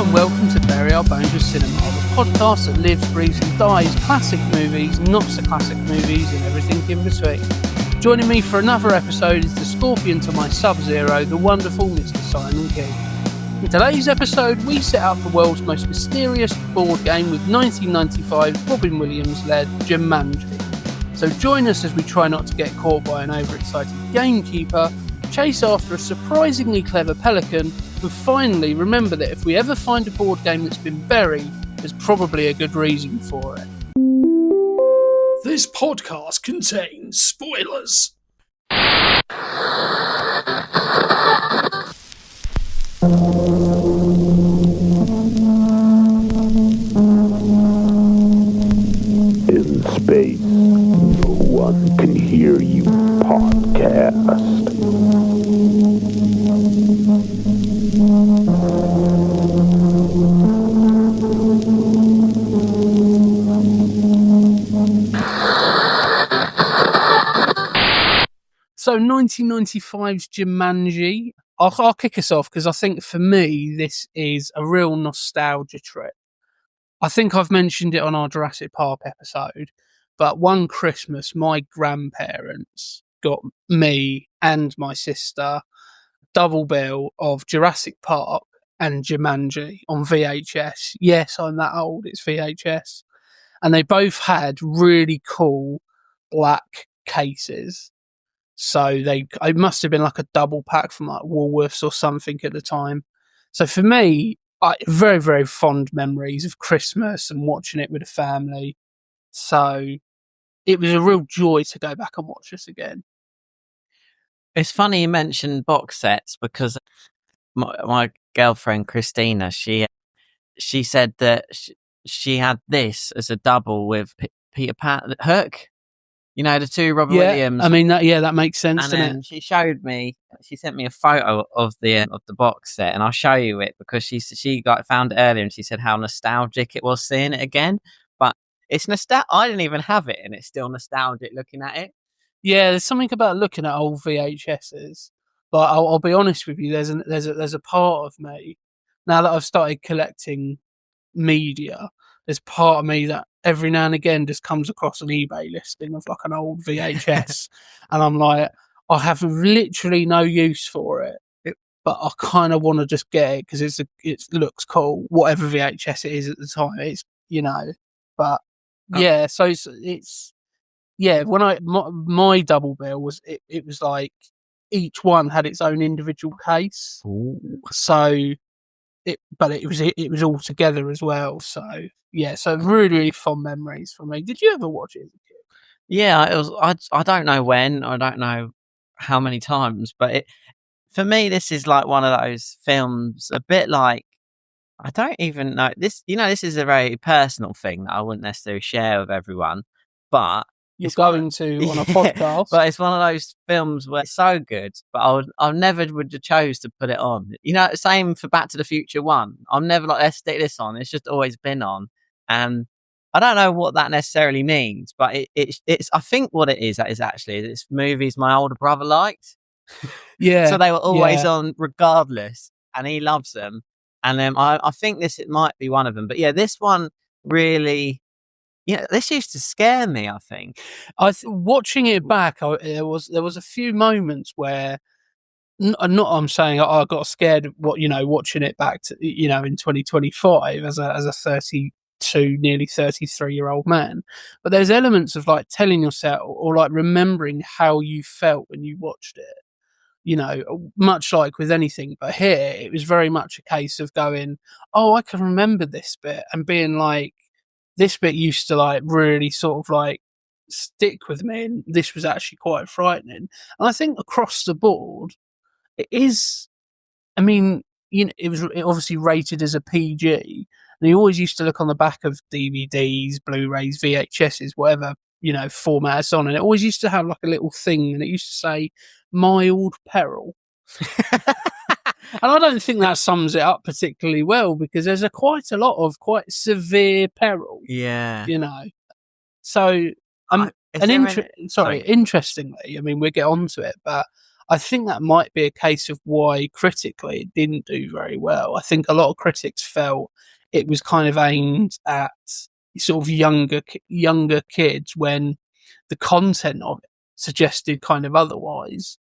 and welcome to Bury Our Bones with Cinema, the podcast that lives, breathes and dies classic movies, not so classic movies and everything in between. Joining me for another episode is the Scorpion to my Sub-Zero, the wonderful Mr. Simon Keet. In today's episode, we set out the world's most mysterious board game with 1995 Robin Williams-led Jumanji. So join us as we try not to get caught by an overexcited gamekeeper, chase after a surprisingly clever pelican, and finally remember that if we ever find a board game that's been buried, there's probably a good reason for it. This podcast contains spoilers. In space, no one can hear you podcast. So 1995's Jumanji, I'll kick us off because I think for me this is a real nostalgia trip. I think I've mentioned it on our Jurassic Park episode, but one Christmas my grandparents got me and my sister a double bill of Jurassic Park and Jumanji on VHS. Yes, I'm that old, it's VHS. And they both had really cool black cases. So it must have been like a double pack from like Woolworths or something at the time. So for me, very, very fond memories of Christmas and watching it with the family. So it was a real joy to go back and watch this again. It's funny you mentioned box sets because my girlfriend Christina, she said that she had this as a double with Peter Pan, Hook. You know, the two Robin Williams. I mean, that makes sense, and doesn't then it? she showed me, she sent me a photo of the box set, and I'll show you it because she found it earlier and she said how nostalgic it was seeing it again. But it's I didn't even have it, and it's still nostalgic looking at it. Yeah, there's something about looking at old VHSs. But I'll be honest with you, there's a part of me now that I've started collecting media. There's part of me that every now and again just comes across an eBay listing of like an old VHS, and I'm like, I have literally no use for it, but I kind of want to just get it because it looks cool, whatever VHS it is at the time. It's but yeah, so it's yeah. When my double bill was it was like each one had its own individual case. Ooh. So it was all together as well. So yeah, so really, really fond memories for me. Did you ever watch it as a kid? Yeah, it was. I don't know when, I don't know how many times, but for me, this is like one of those films, a bit like, I don't even know this. This is a very personal thing that I wouldn't necessarily share with everyone, but You're going to on a podcast. But it's one of those films where it's so good, but I never would have chose to put it on. Same for Back to the Future 1. I'm never like, let's stick this on. It's just always been on. And I don't know what that necessarily means, but it's I think what it is actually, it's movies my older brother liked. Yeah. So they were always on regardless, and he loves them. And I think it might be one of them. But yeah, this one really... this used to scare me, I think. Watching it back, there was a few moments where, I'm saying I got scared of watching it back to, in 2025 as a 32, nearly 33-year-old man. But there's elements of like telling yourself or like remembering how you felt when you watched it. Much like with anything, but here it was very much a case of going, oh, I can remember this bit, and being like, this bit used to like really sort of like stick with me, and this was actually quite frightening. And I think across the board, it is. I mean, it was obviously rated as a PG, and you always used to look on the back of DVDs, Blu-rays, VHSs, whatever format it's on, and it always used to have like a little thing, and it used to say mild peril. And I don't think that sums it up particularly well, because there's quite a lot of quite severe peril. Yeah. So, Interestingly, I mean, we'll get onto it, but I think that might be a case of why critically it didn't do very well. I think a lot of critics felt it was kind of aimed at sort of younger kids when the content of it suggested kind of otherwise.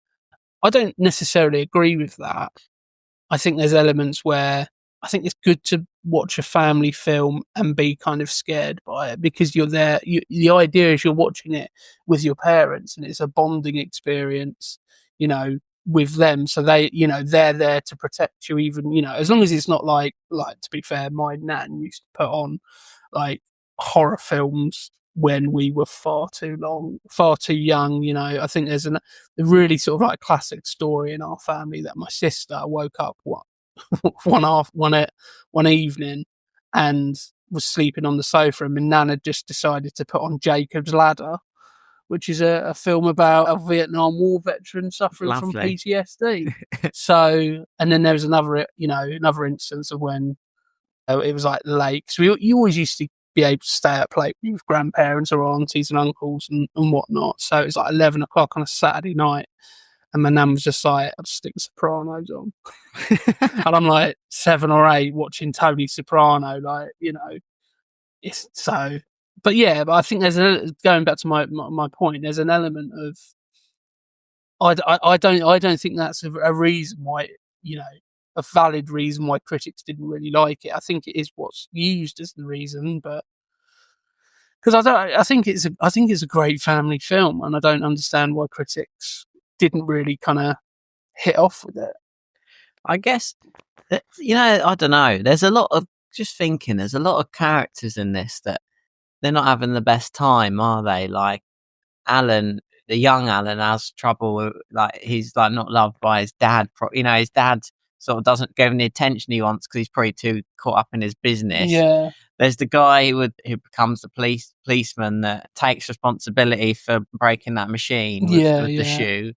I don't necessarily agree with that. I think there's elements where I think it's good to watch a family film and be kind of scared by it because you're there. The idea is you're watching it with your parents and it's a bonding experience, with them. So they're there to protect you even, as long as it's not like, to be fair, my nan used to put on like horror films when we were far too young. I think there's a really sort of like classic story in our family that my sister woke up one evening and was sleeping on the sofa, and my nan had just decided to put on Jacob's Ladder, which is a film about a Vietnam War veteran suffering from Lovely. PTSD. So, and then there was another instance of when it was like late. So you always used to be able to stay up late with grandparents or aunties and uncles and whatnot. So it was like 11 o'clock on a Saturday night. And my nan was just like, I'll stick the Sopranos on. And I'm like 7 or 8 watching Tony Soprano, it's so. But yeah, but I think going back to my point, there's an element of, I don't think that's a reason why, a valid reason why critics didn't really like it. I think it is what's used as the reason, but because I think it's a great family film, and I don't understand why critics didn't really kind of hit off with it. I guess, I don't know. There's a lot of characters in this that they're not having the best time, are they? Like Alan, the young Alan has trouble. Like he's like not loved by his dad. His dad sort of doesn't give him the attention he wants because he's probably too caught up in his business. Yeah. There's the guy who becomes the policeman that takes responsibility for breaking that machine with the shoe.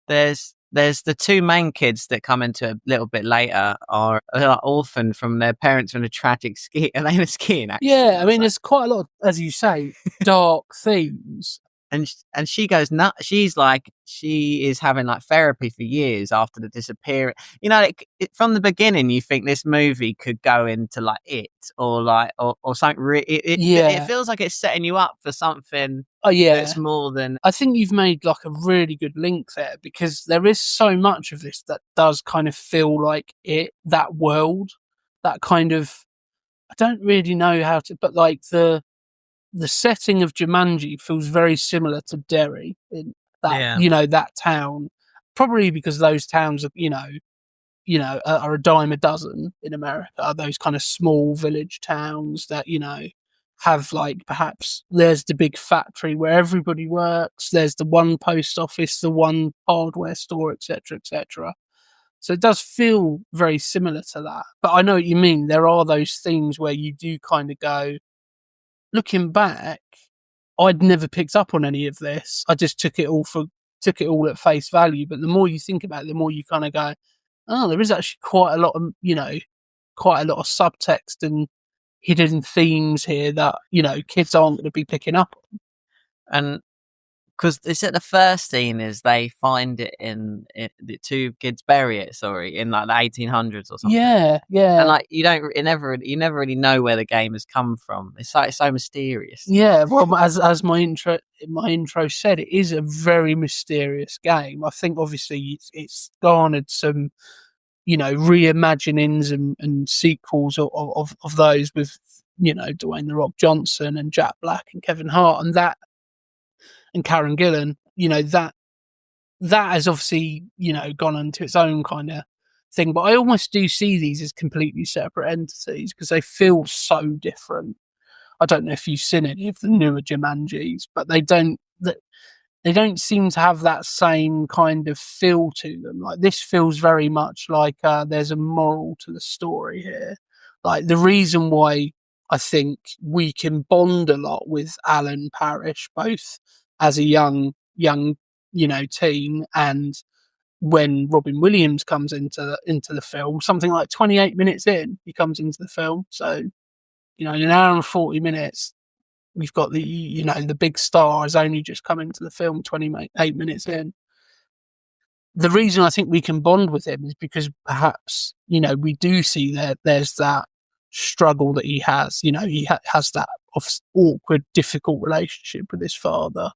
There's the two main kids that come into a little bit later are like orphaned from their parents in a tragic skiing accident. Yeah, I mean, there's quite a lot of, as you say, dark themes. And she goes nuts. She's like, she is having like therapy for years after the disappearance. From the beginning, you think this movie could go into like it or something. It feels like it's setting you up for something. Oh yeah, that's more than. I think you've made like a really good link there because there is so much of this that does kind of feel like that world, that kind of. I don't really know how to, but like the setting of Jumanji feels very similar to Derry in that, that town, probably because those towns are, are a dime a dozen in America, those kind of small village towns that, have like, perhaps there's the big factory where everybody works. There's the one post office, the one hardware store, etc., etc. So it does feel very similar to that. But I know what you mean. There are those things where you do kind of go, looking back, I'd never picked up on any of this. I just took it all at face value. But the more you think about it, the more you kind of go, oh, there is actually quite a lot of subtext and hidden themes here that, kids aren't going to be picking up on. And because they said the first scene is they find it in the two kids bury it, in like the 1800s or something. Yeah. And like you never really know where the game has come from. It's like so mysterious. Yeah, well, as my intro said, it is a very mysterious game. I think obviously it's garnered some, reimaginings and sequels of those with, Dwayne "The Rock" Johnson and Jack Black and Kevin Hart and Karen Gillan, that has obviously, gone into its own kind of thing. But I almost do see these as completely separate entities because they feel so different. I don't know if you've seen any of the newer Jumanjis, but they don't seem to have that same kind of feel to them. Like this feels very much like there's a moral to the story here. Like the reason why I think we can bond a lot with Alan Parrish, both as a young, teen, and when Robin Williams comes into the film, something like 28 minutes in, he comes into the film. So, in an hour and 40 minutes, we've got the big star has only just come into the film 28 minutes in. the reason I think we can bond with him is because perhaps, you know, we do see there's that struggle that he has. You know, he has that awkward, difficult relationship with his father.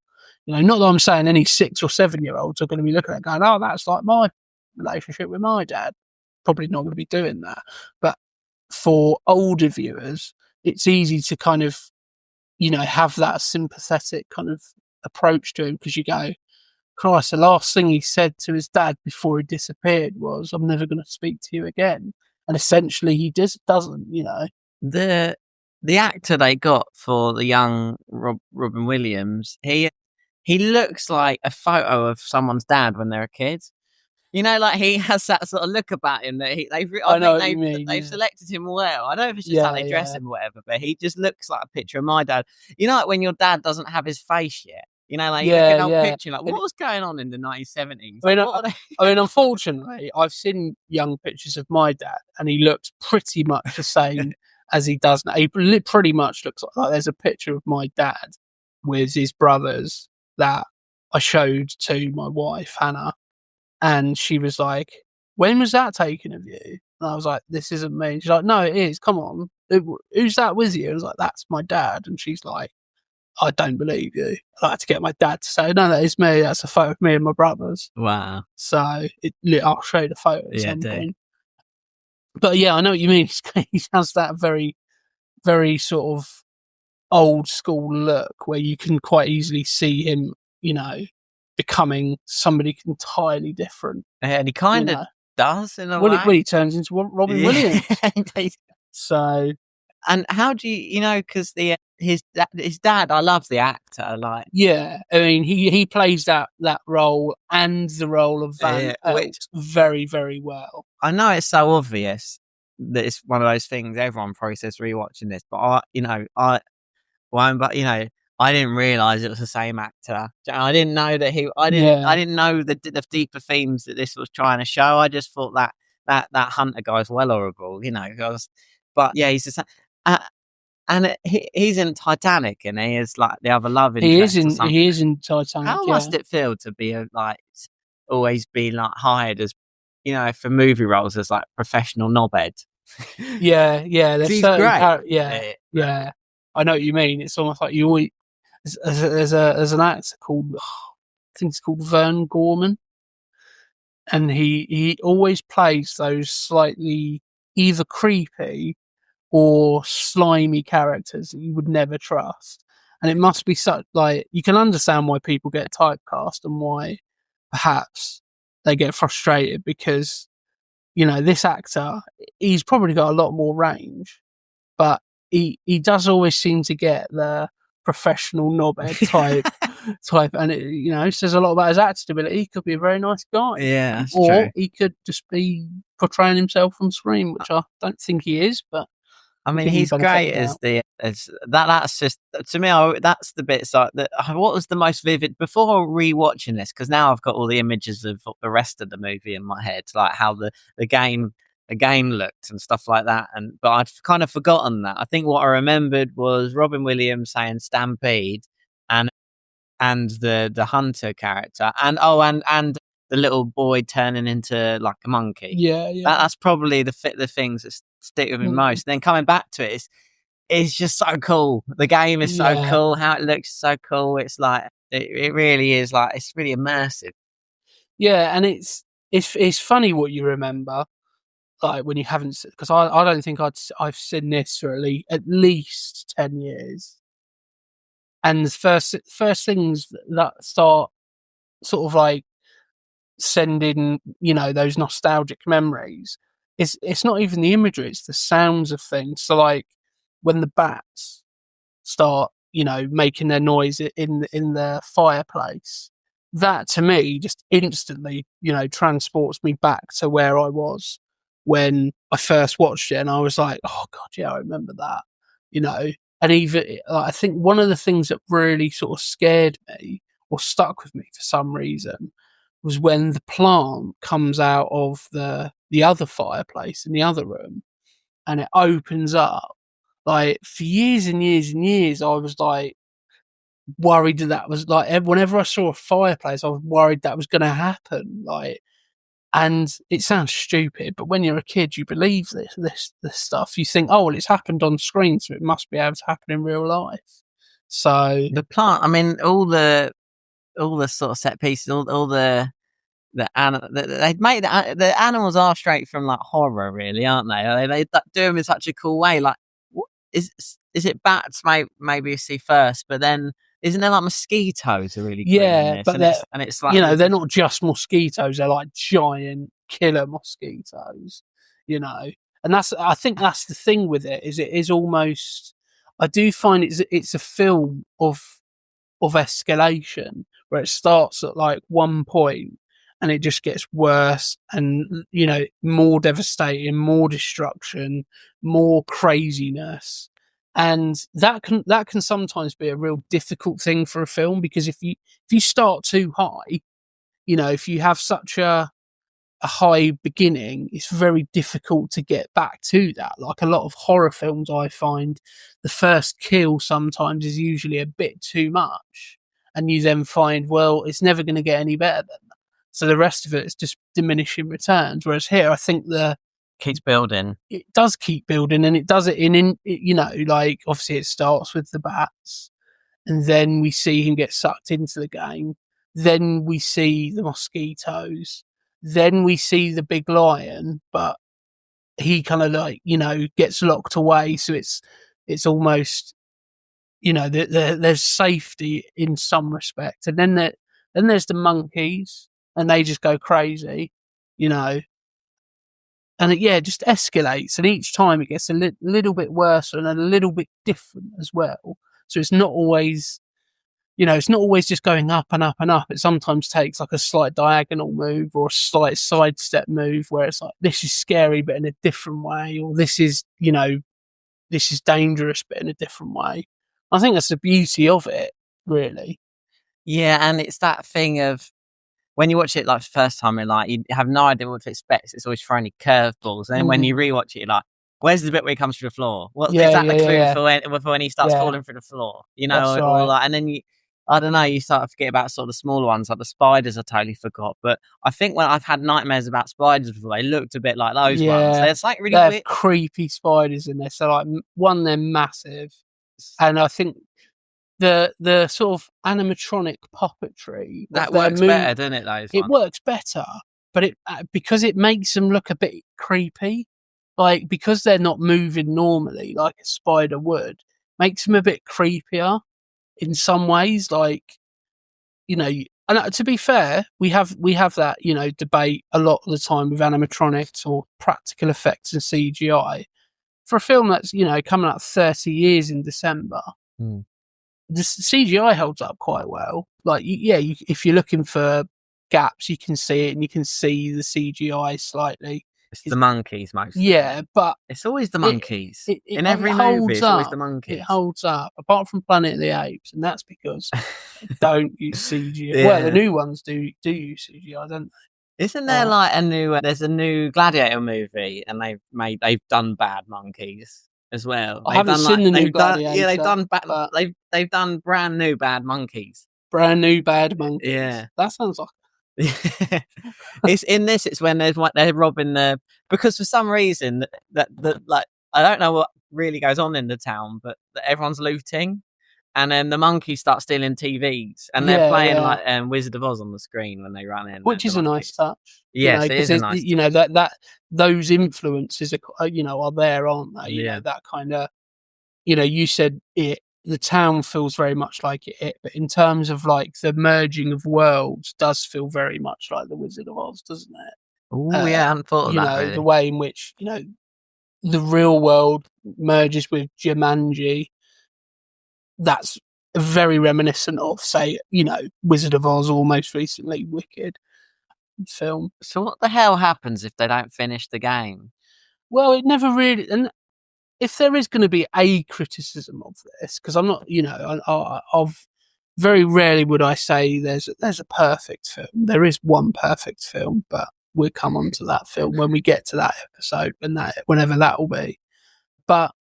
You know, not that I'm saying any 6 or 7-year-olds are going to be looking at it going, oh, that's like my relationship with my dad. Probably not going to be doing that. But for older viewers, it's easy to kind of, you know, have that sympathetic kind of approach to him, because you go, Christ, the last thing he said to his dad before he disappeared was, I'm never going to speak to you again. And essentially he just doesn't, you know. The actor they got for the young Robin Williams, he looks like a photo of someone's dad when they're a kid. You know, like he has that sort of look about him that they've selected him well. I don't know if it's just how they dress him or whatever, but he just looks like a picture of my dad. You know, like when your dad doesn't have his face yet. You know, like you look at an old picture, like what was going on in the 1970s? I mean, unfortunately, I've seen young pictures of my dad, and he looks pretty much the same as he does now. He pretty much looks like there's a picture of my dad with his brothers that I showed to my wife, Hannah. And she was like, when was that taken of you? And I was like, this isn't me. She's like, no, it is. Come on. Who's that with you? I was like, that's my dad. And she's like, I don't believe you. I had to get my dad to say, no, that is me. That's a photo of me and my brothers. Wow. So I'll show you the photo at some point. But yeah, I know what you mean. He has that very, very sort of old school look where you can quite easily see him, you know, becoming somebody entirely different. And he kind of does in a way. When he turns into Robin Williams. So, and how do you know? Because his dad, I love the actor. Like, yeah, I mean, he plays that role and the role of Van Elst very, very well. I know it's so obvious that it's one of those things everyone probably says rewatching this, but I didn't realise it was the same actor. I didn't know that I didn't know the deeper themes that this was trying to show. I just thought that Hunter guy's well horrible, you know. But yeah, he's just, and he's in Titanic, and he is like the other love interest. He is in Titanic. How must it feel to be always be like hired as, you know, for movie roles as like professional knobhead? Yeah. He's great. Yeah. I know what you mean. It's almost like you always. There's an actor called, I think it's called Vern Gorman, and he always plays those slightly either creepy or slimy characters that you would never trust. And it must be such, like, you can understand why people get typecast and why perhaps they get frustrated, because, you know, this actor, he's probably got a lot more range, but he does always seem to get the professional knobhead type, and it, you know, says a lot about his acting ability. He could be a very nice guy, that's or true. He could just be portraying himself on screen, which I don't think he is. But I mean, he's great as that's just, to me, that's the bits like that. What was the most vivid before rewatching this? Because now I've got all the images of the rest of the movie in my head, like how the game looked and stuff like that. But I'd kind of forgotten that. I think what I remembered was Robin Williams saying "Stampede" and the hunter character, and the little boy turning into like a monkey. Yeah. That's probably the things that stick with me most. And then coming back to it, it's just so cool. The game is so cool. How it looks so cool. It's like it really is, like, it's really immersive. Yeah, and it's funny what you remember, like when you haven't, because I don't think I've seen this for at least 10 years. And the first things that start sort of like sending, you know, those nostalgic memories, it's not even the imagery, it's the sounds of things. So like when the bats start, you know, making their noise in the fireplace, that to me just instantly, you know, transports me back to where I was when I first watched it, and I was like, oh god, yeah, I remember that, you know. And even I think one of the things that really sort of scared me or stuck with me for some reason was when the plant comes out of the other fireplace in the other room and it opens up. Like for years and years and years, I was like worried that was like, whenever I saw a fireplace, I was worried that was going to happen. Like And it sounds stupid, but when you're a kid, you believe this stuff. You think, oh, well, it's happened on screen, so it must be able to happen in real life. So The plant, I mean, all the sort of set pieces, all the they make the animals are straight from like horror, really, aren't they? They do them in such a cool way. Like, is it bats? Maybe you see first, but then isn't there like mosquitoes are really cool in this? but it's like, you know, they're not just mosquitoes; they're like giant killer mosquitoes. You know, and I think that's the thing with it is almost. I do find it's a film of escalation where it starts at like one point and it just gets worse and, you know, more devastating, more destruction, more craziness. And that can sometimes be a real difficult thing for a film, because if you start too high, you know, if you have such a high beginning, it's very difficult to get back to that. Like a lot of horror films, I find the first kill sometimes is usually a bit too much, and you then find, well, it's never going to get any better than that. So the rest of it is just diminishing returns. Whereas here, I think keeps building. It does keep building, and it does it in you know, like obviously it starts with the bats, and then we see him get sucked into the game. Then we see the mosquitoes. Then we see the big lion, but he kind of like, you know, gets locked away. So it's almost, you know, there's safety in some respect. And then there's the monkeys, and they just go crazy, you know. And it just escalates. And each time it gets a little bit worse and a little bit different as well. So it's not always, you know, it's not always just going up and up and up. It sometimes takes like a slight diagonal move or a slight sidestep move where it's like, this is scary, but in a different way. Or this is, you know, this is dangerous, but in a different way. I think that's the beauty of it, really. Yeah, and it's that thing of when you watch it like the first time, and like you have no idea what to expect. It's always throwing you curveballs, and then when you rewatch it, you're like, "Where's the bit where he comes through the floor? What is that the clue for when he starts falling through the floor?" You know, or like, and then I don't know, you start to forget about sort of the smaller ones, like the spiders. I totally forgot, but I think when I've had nightmares about spiders before, they looked a bit like those ones. It's like really weird. Creepy spiders in there. So like one, they're massive, and I think the sort of animatronic puppetry that works better, doesn't it? It works better, but it because it makes them look a bit creepy, like because they're not moving normally like a spider would, makes them a bit creepier in some ways. Like, you know, and to be fair, we have that, you know, debate a lot of the time with animatronics or practical effects and CGI. For a film that's, you know, coming out 30 years in December. The CGI holds up quite well. Like, if you're looking for gaps, you can see it, and you can see the CGI slightly. It's the monkeys mostly. Yeah, but it's always the monkeys. In every movie, it's always the monkeys. It holds up, apart from Planet of the Apes, and that's because they don't use CGI. Well, the new ones do use CGI, don't they? Isn't there like a new? There's a new Gladiator movie, and they've done bad monkeys as well. I haven't seen the new Gladiator. Yeah, they've done bad. They've done brand new bad monkeys. Brand new bad monkeys. Yeah, that sounds like. It's in this. It's when they're robbing because for some reason that like I don't know what really goes on in the town, but everyone's looting, and then the monkeys start stealing TVs, and they're playing like Wizard of Oz on the screen when they run in, which is a nice touch. Yes, it is a nice. You know that those influences are, you know, are there, aren't they? You know, that kind of, you know, you said it. The town feels very much like it, but in terms of like the merging of worlds, does feel very much like the Wizard of Oz, doesn't it? Oh I hadn't thought of that. You know, really. The way in which, you know, the real world merges with Jumanji. That's very reminiscent of, say, you know, Wizard of Oz, or most recently Wicked film. So what the hell happens if they don't finish the game? Well, it never really. And if there is going to be a criticism of this, because I'm not, you know, I've very rarely would I say there's a perfect film. There is one perfect film, but we'll come on to that film when we get to that episode, and whenever that will be. But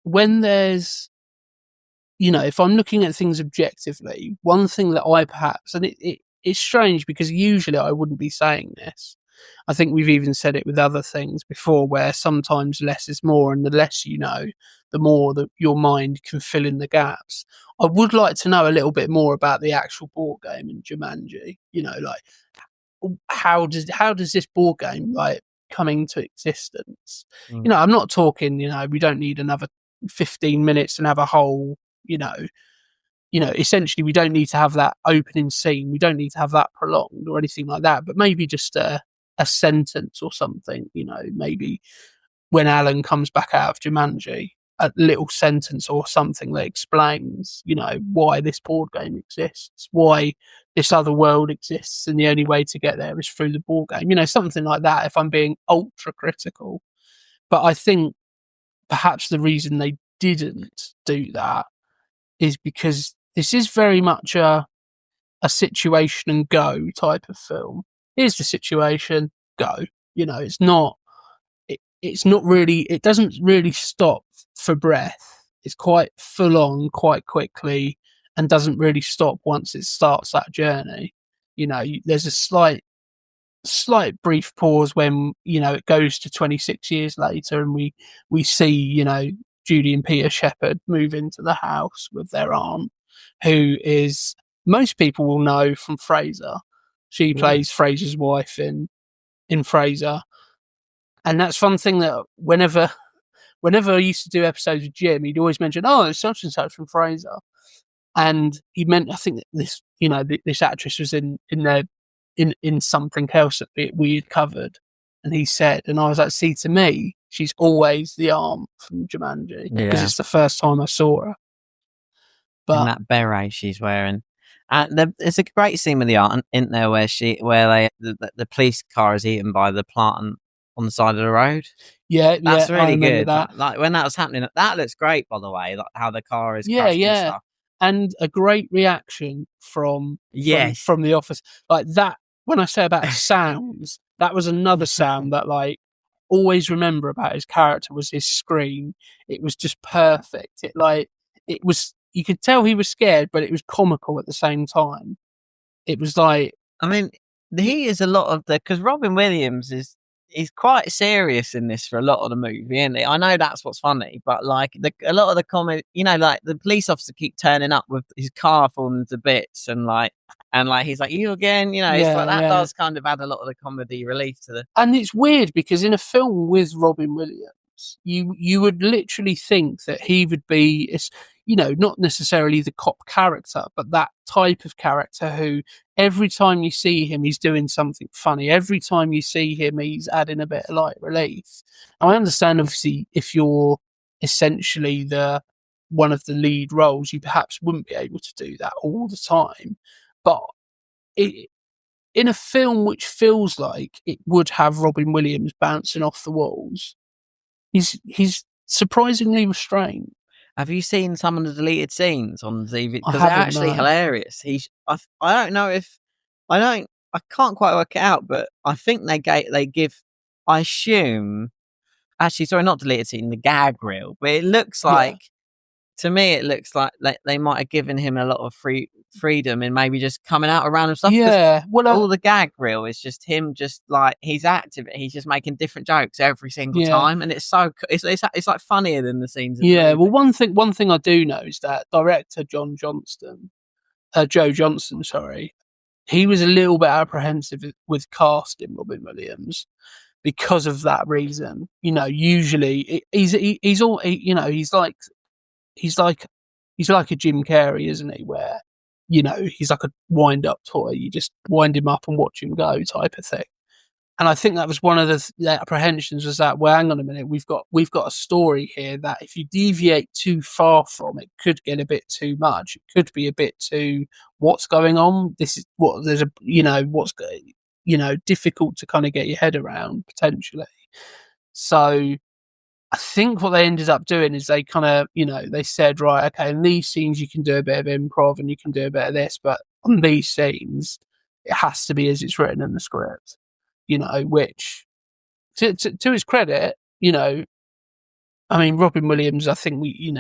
when there's, you know, if I'm looking at things objectively, one thing that I perhaps, and it's strange because usually I wouldn't be saying this, I think we've even said it with other things before, where sometimes less is more, and the less you know, the more that your mind can fill in the gaps. I would like to know a little bit more about the actual board game in Jumanji. You know, like how does this board game like come into existence? You know, I'm not talking. You know, we don't need another 15 minutes and have a whole. Essentially, we don't need to have that opening scene. We don't need to have that prolonged or anything like that. But maybe just a sentence or something. You know, maybe when Alan comes back out of Jumanji, a little sentence or something that explains, you know, why this board game exists, why this other world exists, and the only way to get there is through the board game. You know, something like that. If I'm being ultra critical, but I think perhaps the reason they didn't do that is because this is very much a situation and go type of film. Here's the situation, go. You know, it's not really, it doesn't really stop for breath. It's quite full on, quite quickly, and doesn't really stop once it starts that journey. You know, there's a slight brief pause when, you know, it goes to 26 years later and we see, you know, Judy and Peter Shepherd move into the house with their aunt, who is, most people will know from Frasier. She plays Frasier's wife in Frasier. And that's one thing that whenever I used to do episodes with Jim, he'd always mention, oh, it's such and such from Frasier. And he meant, I think that this, you know, this actress was in something else that we had covered. And he said, and I was like, see, to me, she's always the aunt from Jumanji, because it's the first time I saw her. But and that beret she's wearing. There's a great scene with the aunt, isn't there, where the police car is eaten by the plant on the side of the road. That's really good. That. Like when that was happening, that looks great, by the way. Like how the car is crushed and stuff. And a great reaction from the office, like that. When I say about sounds, that was another sound that, like, always remember about his character was his scream. It was just perfect. It was. You could tell he was scared, but it was comical at the same time. It was like, I mean, he is a lot of because Robin Williams he's quite serious in this for a lot of the movie, isn't he? I know that's what's funny, but like a lot of the comedy, you know, like the police officer keep turning up with his car falling to bits, and he's like, you again, you know, it's like that does kind of add a lot of the comedy relief to the. And it's weird because in a film with Robin Williams, you would literally think that he would be, you know, not necessarily the cop character, but that type of character who every time you see him, he's doing something funny. Every time you see him, he's adding a bit of light relief. Now, I understand, obviously, if you're essentially one of the lead roles, you perhaps wouldn't be able to do that all the time. But in a film which feels like it would have Robin Williams bouncing off the walls, he's surprisingly restrained. Have you seen some of the deleted scenes on TV? Because they're actually hilarious. I don't know if I can't quite work it out, but I think they give. I assume, actually, sorry, not deleted scene, the gag reel. But it looks like, to me, it looks like they might have given him a lot of freedom in maybe just coming out around and stuff. Yeah, well, all the gag reel is just him, just like he's active. He's just making different jokes every single time, and it's like funnier than the scenes. Well, one thing I do know is that director Joe Johnston, sorry, he was a little bit apprehensive with casting Robin Williams because of that reason. You know, usually he's like a Jim Carrey, isn't he? Where, you know, he's like a wind-up toy. You just wind him up and watch him go, type of thing. And I think that was one of the apprehensions, was that, well, hang on a minute, we've got a story here that if you deviate too far from it, could get a bit too much. It could be a bit too, what's going on? This is what there's a, you know, what's, you know, difficult to kind of get your head around potentially. So I think what they ended up doing is they kind of, you know, they said, right, okay, in these scenes you can do a bit of improv and you can do a bit of this, but on these scenes it has to be as it's written in the script, you know, which to his credit, you know, I mean, Robin Williams, I think we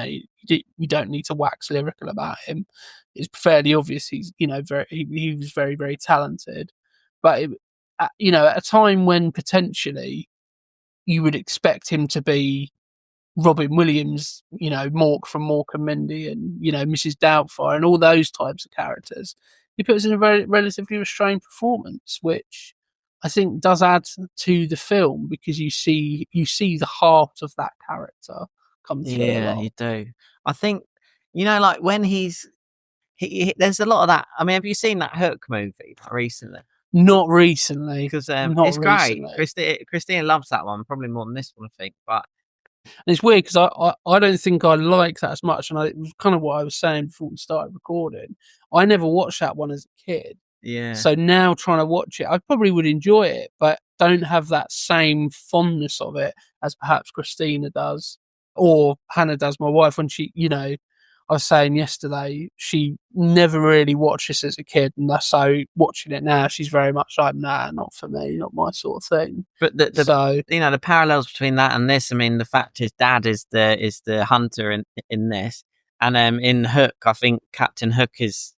don't need to wax lyrical about him. It's fairly obvious he's, you know, he was very, very talented, but at a time when potentially you would expect him to be Robin Williams, Mork from Mork and Mindy, and Mrs. Doubtfire, and all those types of characters. He puts in a very relatively restrained performance, which I think does add to the film, because you see the heart of that character come through. Yeah, you do. I think like when there's a lot of that. I mean, have you seen that Hook movie recently? Not recently, Because not it's great. recently. Christina loves that one, probably more than this one, I think. But And it's weird because I don't think I like that as much, and it was kind of what I was saying before we started recording. I never watched that one as a kid, yeah, so now trying to watch it, I probably would enjoy it, but don't have that same fondness of it as perhaps Christina does, or Hannah does, my wife, when she, I was saying yesterday, she never really watched this as a kid, and so watching it now, she's very much like, nah, not for me, not my sort of thing. but the parallels between that and this, I mean, the fact his dad is the hunter in this, and in Hook, I think Captain Hook is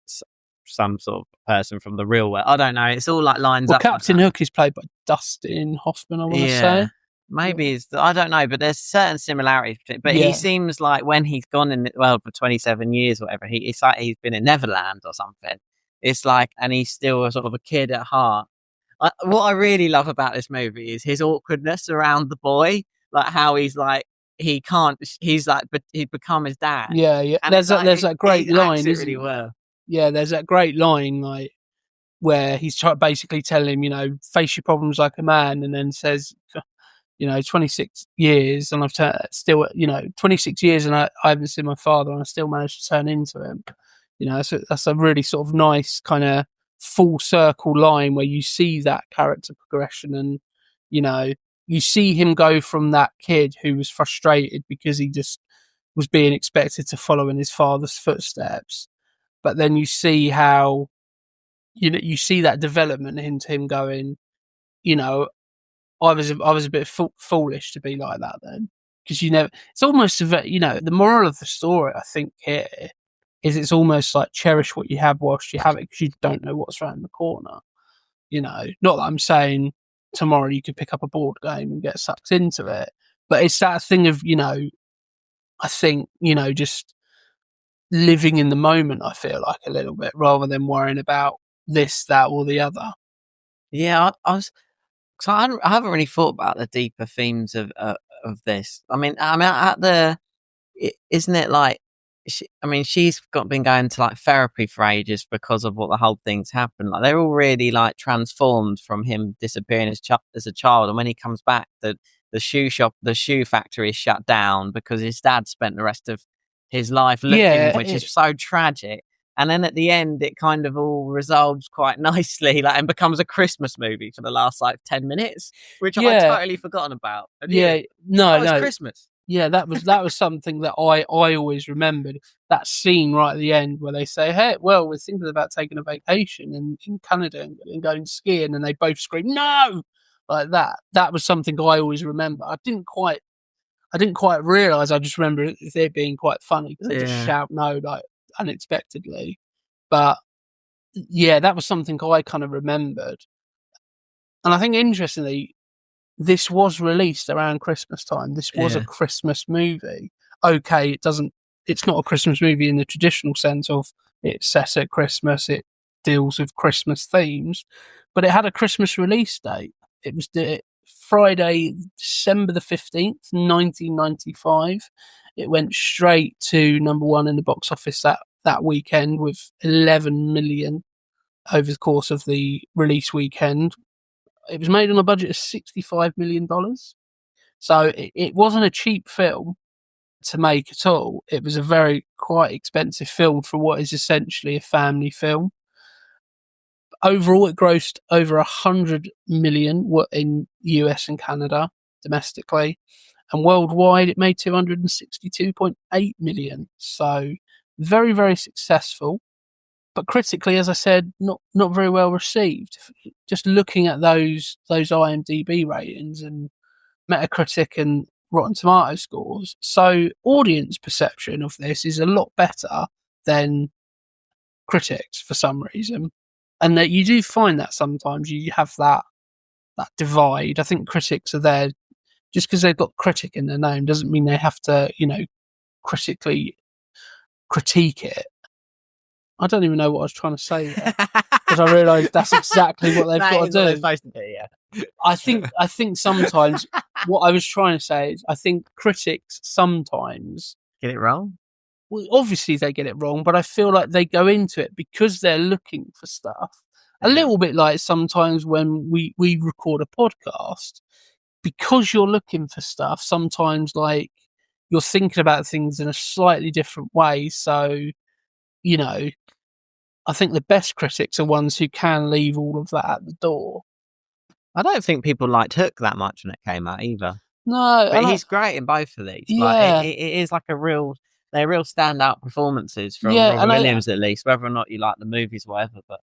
some sort of person from the real world. I don't know. It's all like lines up. Captain Hook is played by Dustin Hoffman, I want to say. Maybe I don't know, but there's certain similarities. But he seems like when he's gone in the world for 27 years, or whatever, it's like he's been in Neverland or something. It's like, and he's still a sort of a kid at heart. What I really love about this movie is his awkwardness around the boy, like how he's like he can't. He's like, but he'd become his dad. Yeah. And there's that great line, isn't really there? well. Yeah, there's that great line like where he's basically telling him, face your problems like a man, and then says, 26 years, and I've still, 26 years, and I haven't seen my father, and I still managed to turn into him. So that's a really sort of nice kind of full circle line where you see that character progression, and you see him go from that kid who was frustrated because he just was being expected to follow in his father's footsteps, but then you see how you see that development into him going, I was a bit foolish to be like that then, because it's almost the moral of the story, I think, here is it's almost like cherish what you have whilst you have it, because you don't know what's around the corner. Not that I'm saying tomorrow you could pick up a board game and get sucked into it, but it's that thing of I think just living in the moment, I feel like, a little bit, rather than worrying about this, that, or the other. Yeah, so I haven't really thought about the deeper themes of this. I mean, isn't it like? She's been going to like therapy for ages because of what the whole thing's happened. Like they're all really like transformed from him disappearing as a child, and when he comes back, the shoe factory is shut down because his dad spent the rest of his life looking, which is so tragic. And then at the end, it kind of all resolves quite nicely, like, and becomes a Christmas movie for the last 10 minutes, which I totally forgotten about. No, Christmas. Yeah, that was something that I always remembered. That scene right at the end where they say, "Hey, well, we're thinking about taking a vacation in Canada and going skiing," and they both scream, "No!" like that. That was something I always remember. I didn't quite realise. I just remember it being quite funny because they just shout no like unexpectedly. But yeah, that was something I kind of remembered. And I think, interestingly, this was released around Christmas time. This was a Christmas movie. Okay, it's not a Christmas movie in the traditional sense of it's set at Christmas, it deals with Christmas themes, but it had a Christmas release date. It was Friday, December the 15th, 1995. It went straight to number one in the box office that weekend with 11 million over the course of the release weekend. It was made on a budget of $65 million. So it wasn't a cheap film to make at all. It was a quite expensive film for what is essentially a family film. Overall, it grossed over 100 million in US and Canada domestically. And worldwide, it made 262.8 million. So very, very successful. But critically, as I said, not very well received. Just looking at those IMDb ratings and Metacritic and Rotten Tomato scores, so audience perception of this is a lot better than critics for some reason, and that you do find that sometimes you have that that divide. I think critics are there just because they've got critic in their name doesn't mean they have to, critically critique it. I don't even know what I was trying to say there because I realised that's exactly what they've got to That is what they're do. supposed to do, yeah. I think sometimes what I was trying to say is I think critics sometimes, Get it wrong? well, obviously they get it wrong, but I feel like they go into it because they're looking for stuff. A Yeah. little bit like sometimes when we record a podcast, because you're looking for stuff, sometimes like you're thinking about things in a slightly different way. So, I think the best critics are ones who can leave all of that at the door. I don't think people liked Hook that much when it came out either. No, But he's great in both of these. Yeah. Like, it is like they're real standout performances from Robin Williams, at least, whether or not you like the movies, whatever. But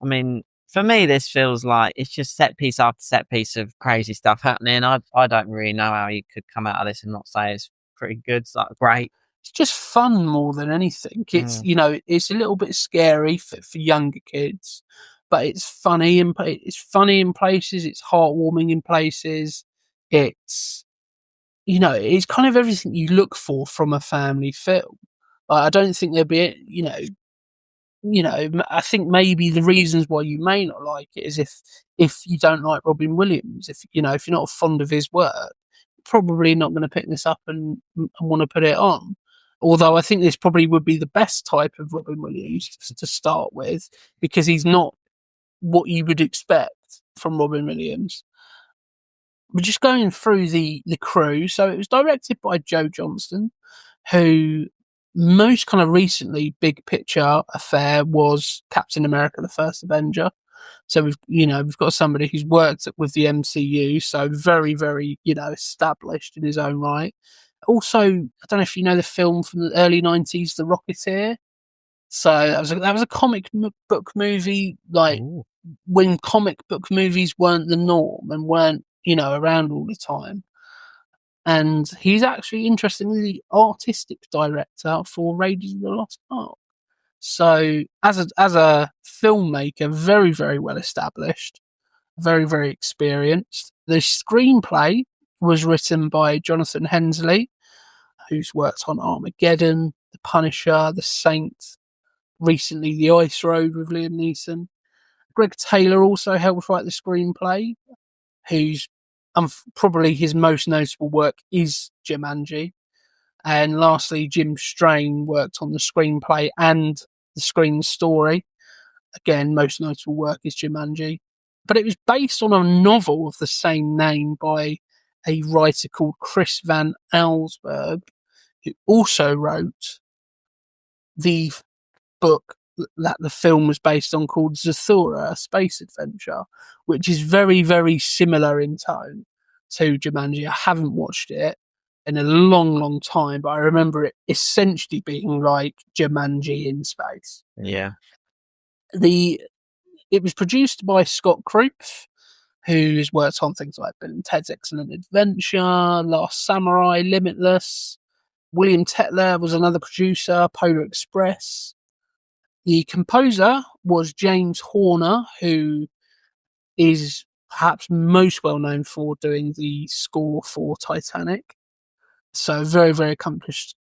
I mean, for me, this feels like it's just set piece after set piece of crazy stuff happening. I don't really know how you could come out of this and not say it's pretty good. It's like great. It's just fun more than anything. It's it's a little bit scary for younger kids, but it's funny in places. It's heartwarming in places. It's it's kind of everything you look for from a family film. I don't think there'd be I think maybe the reasons why you may not like it is if you don't like Robin Williams, if you're not fond of his work, you're probably not going to pick this up and want to put it on. Although I think this probably would be the best type of Robin Williams to start with, because he's not what you would expect from Robin Williams. We're just going through the crew. So it was directed by Joe Johnston, who most kind of recently big picture affair was Captain America: The First Avenger. So we've got somebody who's worked with the MCU, so very, very established in his own right. Also, I don't know if you know the film from the early 90s, The Rocketeer. So that was a comic book movie, like when comic book movies weren't the norm and weren't around all the time. And he's actually, interestingly, the artistic director for Raiders of the Lost Ark. So as a filmmaker, very, very well established, very, very experienced. The screenplay was written by Jonathan Hensley, who's worked on Armageddon, The Punisher, The Saint, recently The Ice Road with Liam Neeson. Greg Taylor also helped write the screenplay, who's probably his most notable work is Jumanji. And lastly, Jim Strain worked on the screenplay and the screen story. Again, most notable work is Jumanji. But it was based on a novel of the same name by a writer called Chris Van Allsburg, who also wrote the book that the film was based on called Zathura, A Space Adventure, which is very, very similar in tone to Jumanji. I haven't watched it in a long, long time, but I remember it essentially being like Jumanji in space. Yeah. It was produced by Scott Krupp, who's worked on things like Bill and Ted's Excellent Adventure, Last Samurai, Limitless. William Tetler was another producer, Polar Express. The composer was James Horner, who is perhaps most well known for doing the score for Titanic. So very, very accomplished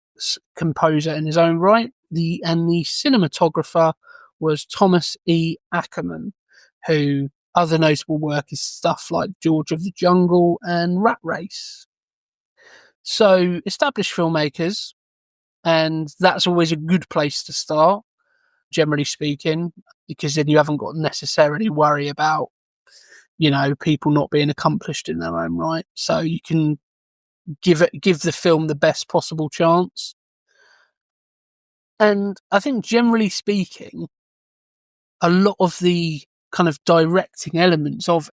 composer in his own right. The cinematographer was Thomas E. Ackerman, who other notable work is stuff like George of the Jungle and Rat Race. So established filmmakers, and that's always a good place to start, generally speaking, because then you haven't got to necessarily worry about, people not being accomplished in their own right. So you can give the film the best possible chance. And I think generally speaking, a lot of the kind of directing elements of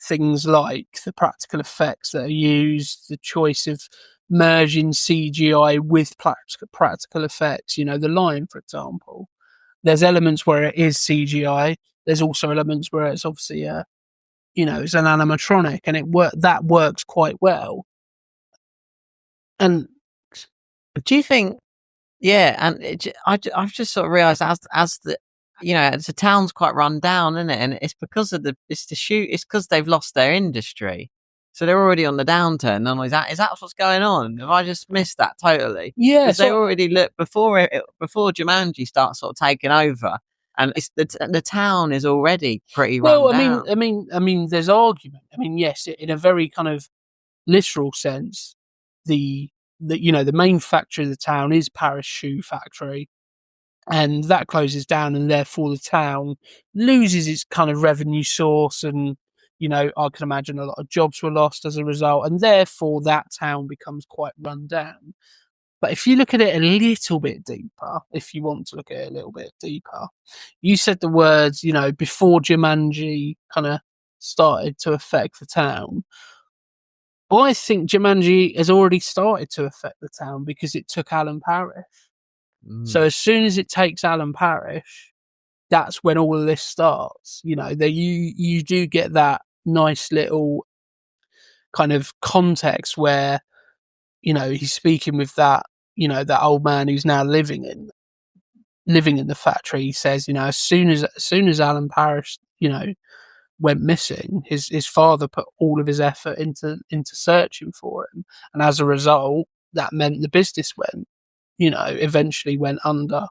things like the practical effects that are used, the choice of merging CGI with practical effects, The Lion, for example. There's elements where it is CGI. There's also elements where it's obviously it's an animatronic, and that works quite well. And do you think? Yeah, and I've just sort of realised as the town's quite run down, isn't it? And it's because of it's because they've lost their industry. So they're already on the downturn. And is that what's going on? Have I just missed that totally? Yeah, Because they already look before Jumanji starts sort of taking over, and it's the town is already pretty run down. I mean, there's argument. I mean, yes, in a very kind of literal sense, the main factory of the town is Parrish Shoe Factory, and that closes down, and therefore the town loses its kind of revenue source, and I can imagine a lot of jobs were lost as a result, and therefore that town becomes quite run down. But if you look at it a little bit deeper, if you want to look at it a little bit deeper, you said the words, before Jumanji kind of started to affect the town. I think Jumanji has already started to affect the town because it took Alan Parrish. So as soon as it takes Alan Parrish, that's when all of this starts. You do get that nice little kind of context where, he's speaking with that, that old man who's now living in the factory. He says, as soon as Alan Parrish, went missing, his father put all of his effort into searching for him, and as a result, that meant the business eventually went under.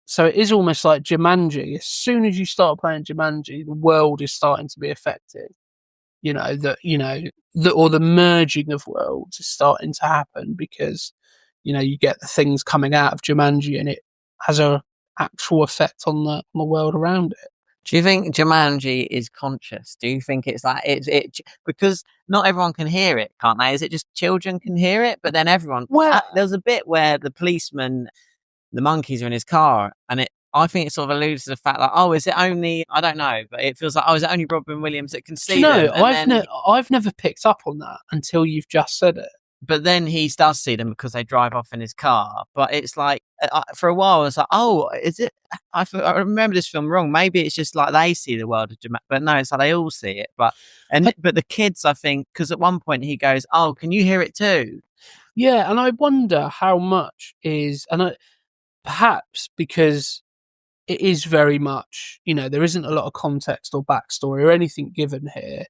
So it is almost like Jumanji. As soon as you start playing Jumanji, the world is starting to be affected. Or the merging of worlds is starting to happen because, you get the things coming out of Jumanji, and it has a actual effect on the world around it. Do you think Jumanji is conscious? Do you think it's like it because not everyone can hear it, can't they? Is it just children can hear it, but then everyone? Well, there's a bit where the policeman, the monkeys are in his car, and I think it sort of alludes to the fact that is it only, I don't know, but it feels like is it only Robin Williams that can see them? I've never picked up on that until you've just said it. But then he does see them because they drive off in his car. But it's like, for a while, I was like, is it? I remember this film wrong. Maybe it's just like they see the world of Jumanji. But no, it's like they all see it. But the kids, I think, because at one point he goes, can you hear it too? Yeah, and I wonder how much is, perhaps because it is very much, there isn't a lot of context or backstory or anything given here.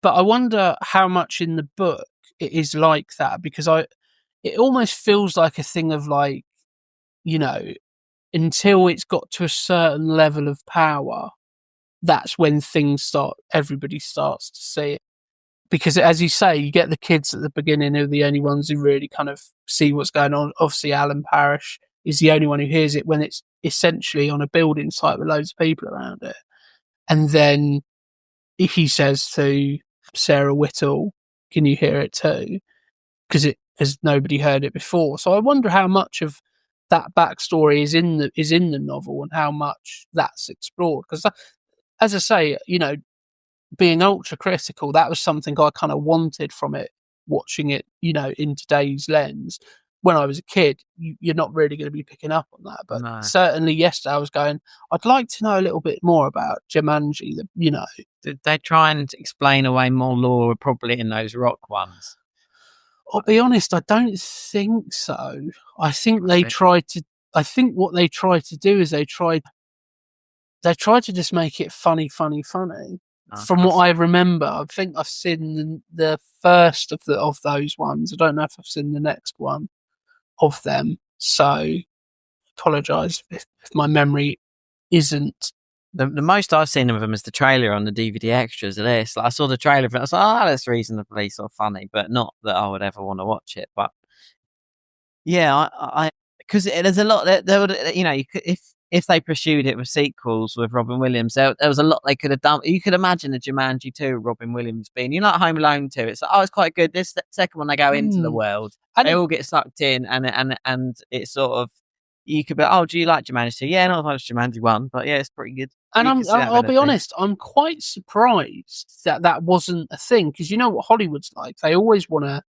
But I wonder how much in the book it is like that, because it almost feels like a thing of like, until it's got to a certain level of power, that's when everybody starts to see it. Because as you say, you get the kids at the beginning who are the only ones who really kind of see what's going on. Obviously, Alan Parrish is the only one who hears it when it's essentially on a building site with loads of people around it. And then he says to Sarah Whittle, can you hear it too? Because it has nobody heard it before. So I wonder how much of that backstory is in the novel and how much that's explored. Because as I say, being ultra critical, that was something I kind of wanted from it, watching it, in today's lens. When I was a kid, you're not really going to be picking up on that. But certainly yesterday I was going, I'd like to know a little bit more about Jumanji, Did they try and explain away more lore probably in those rock ones? I'll be honest, I don't think so. I think what they tried to do is they tried to just make it funny. From what I remember, I think I've seen the first of those ones. I don't know if I've seen the next one of them. So apologise if my memory isn't. The most I've seen of them is the trailer on the DVD extras of this. Like, I saw the trailer for it. I was like, that's reasonably sort of funny, but not that I would ever want to watch it. But yeah, I because there's a lot that there would, if they pursued it with sequels with Robin Williams, there was a lot they could have done. You could imagine a Jumanji 2, Robin Williams being, like Home Alone 2. It's like, it's quite good. This second one, they go into the world, and they all get sucked in, and it's sort of, you could be, do you like Jumanji 2? Yeah, not as much as Jumanji 1, but yeah, it's pretty good. And I'll be honest, I'm quite surprised that wasn't a thing, because you know what Hollywood's like. They always want to,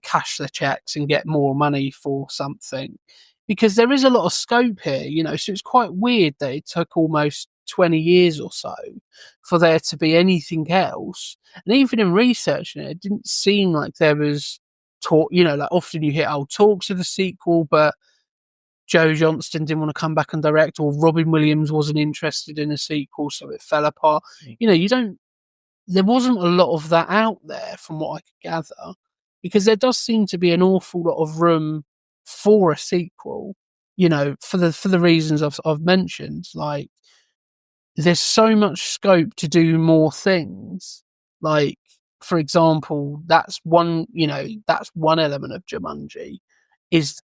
cash their checks and get more money for something, because there is a lot of scope here, so it's quite weird that it took almost 20 years or so for there to be anything else. And even in researching it didn't seem like there was talk, like often you hear talks of a sequel, but Joe Johnston didn't want to come back and direct, or Robin Williams wasn't interested in a sequel, so it fell apart. There wasn't a lot of that out there from what I could gather, because there does seem to be an awful lot of room for a sequel, for the reasons I've mentioned. Like, there's so much scope to do more things. Like, for example, that's one element of Jumanji is,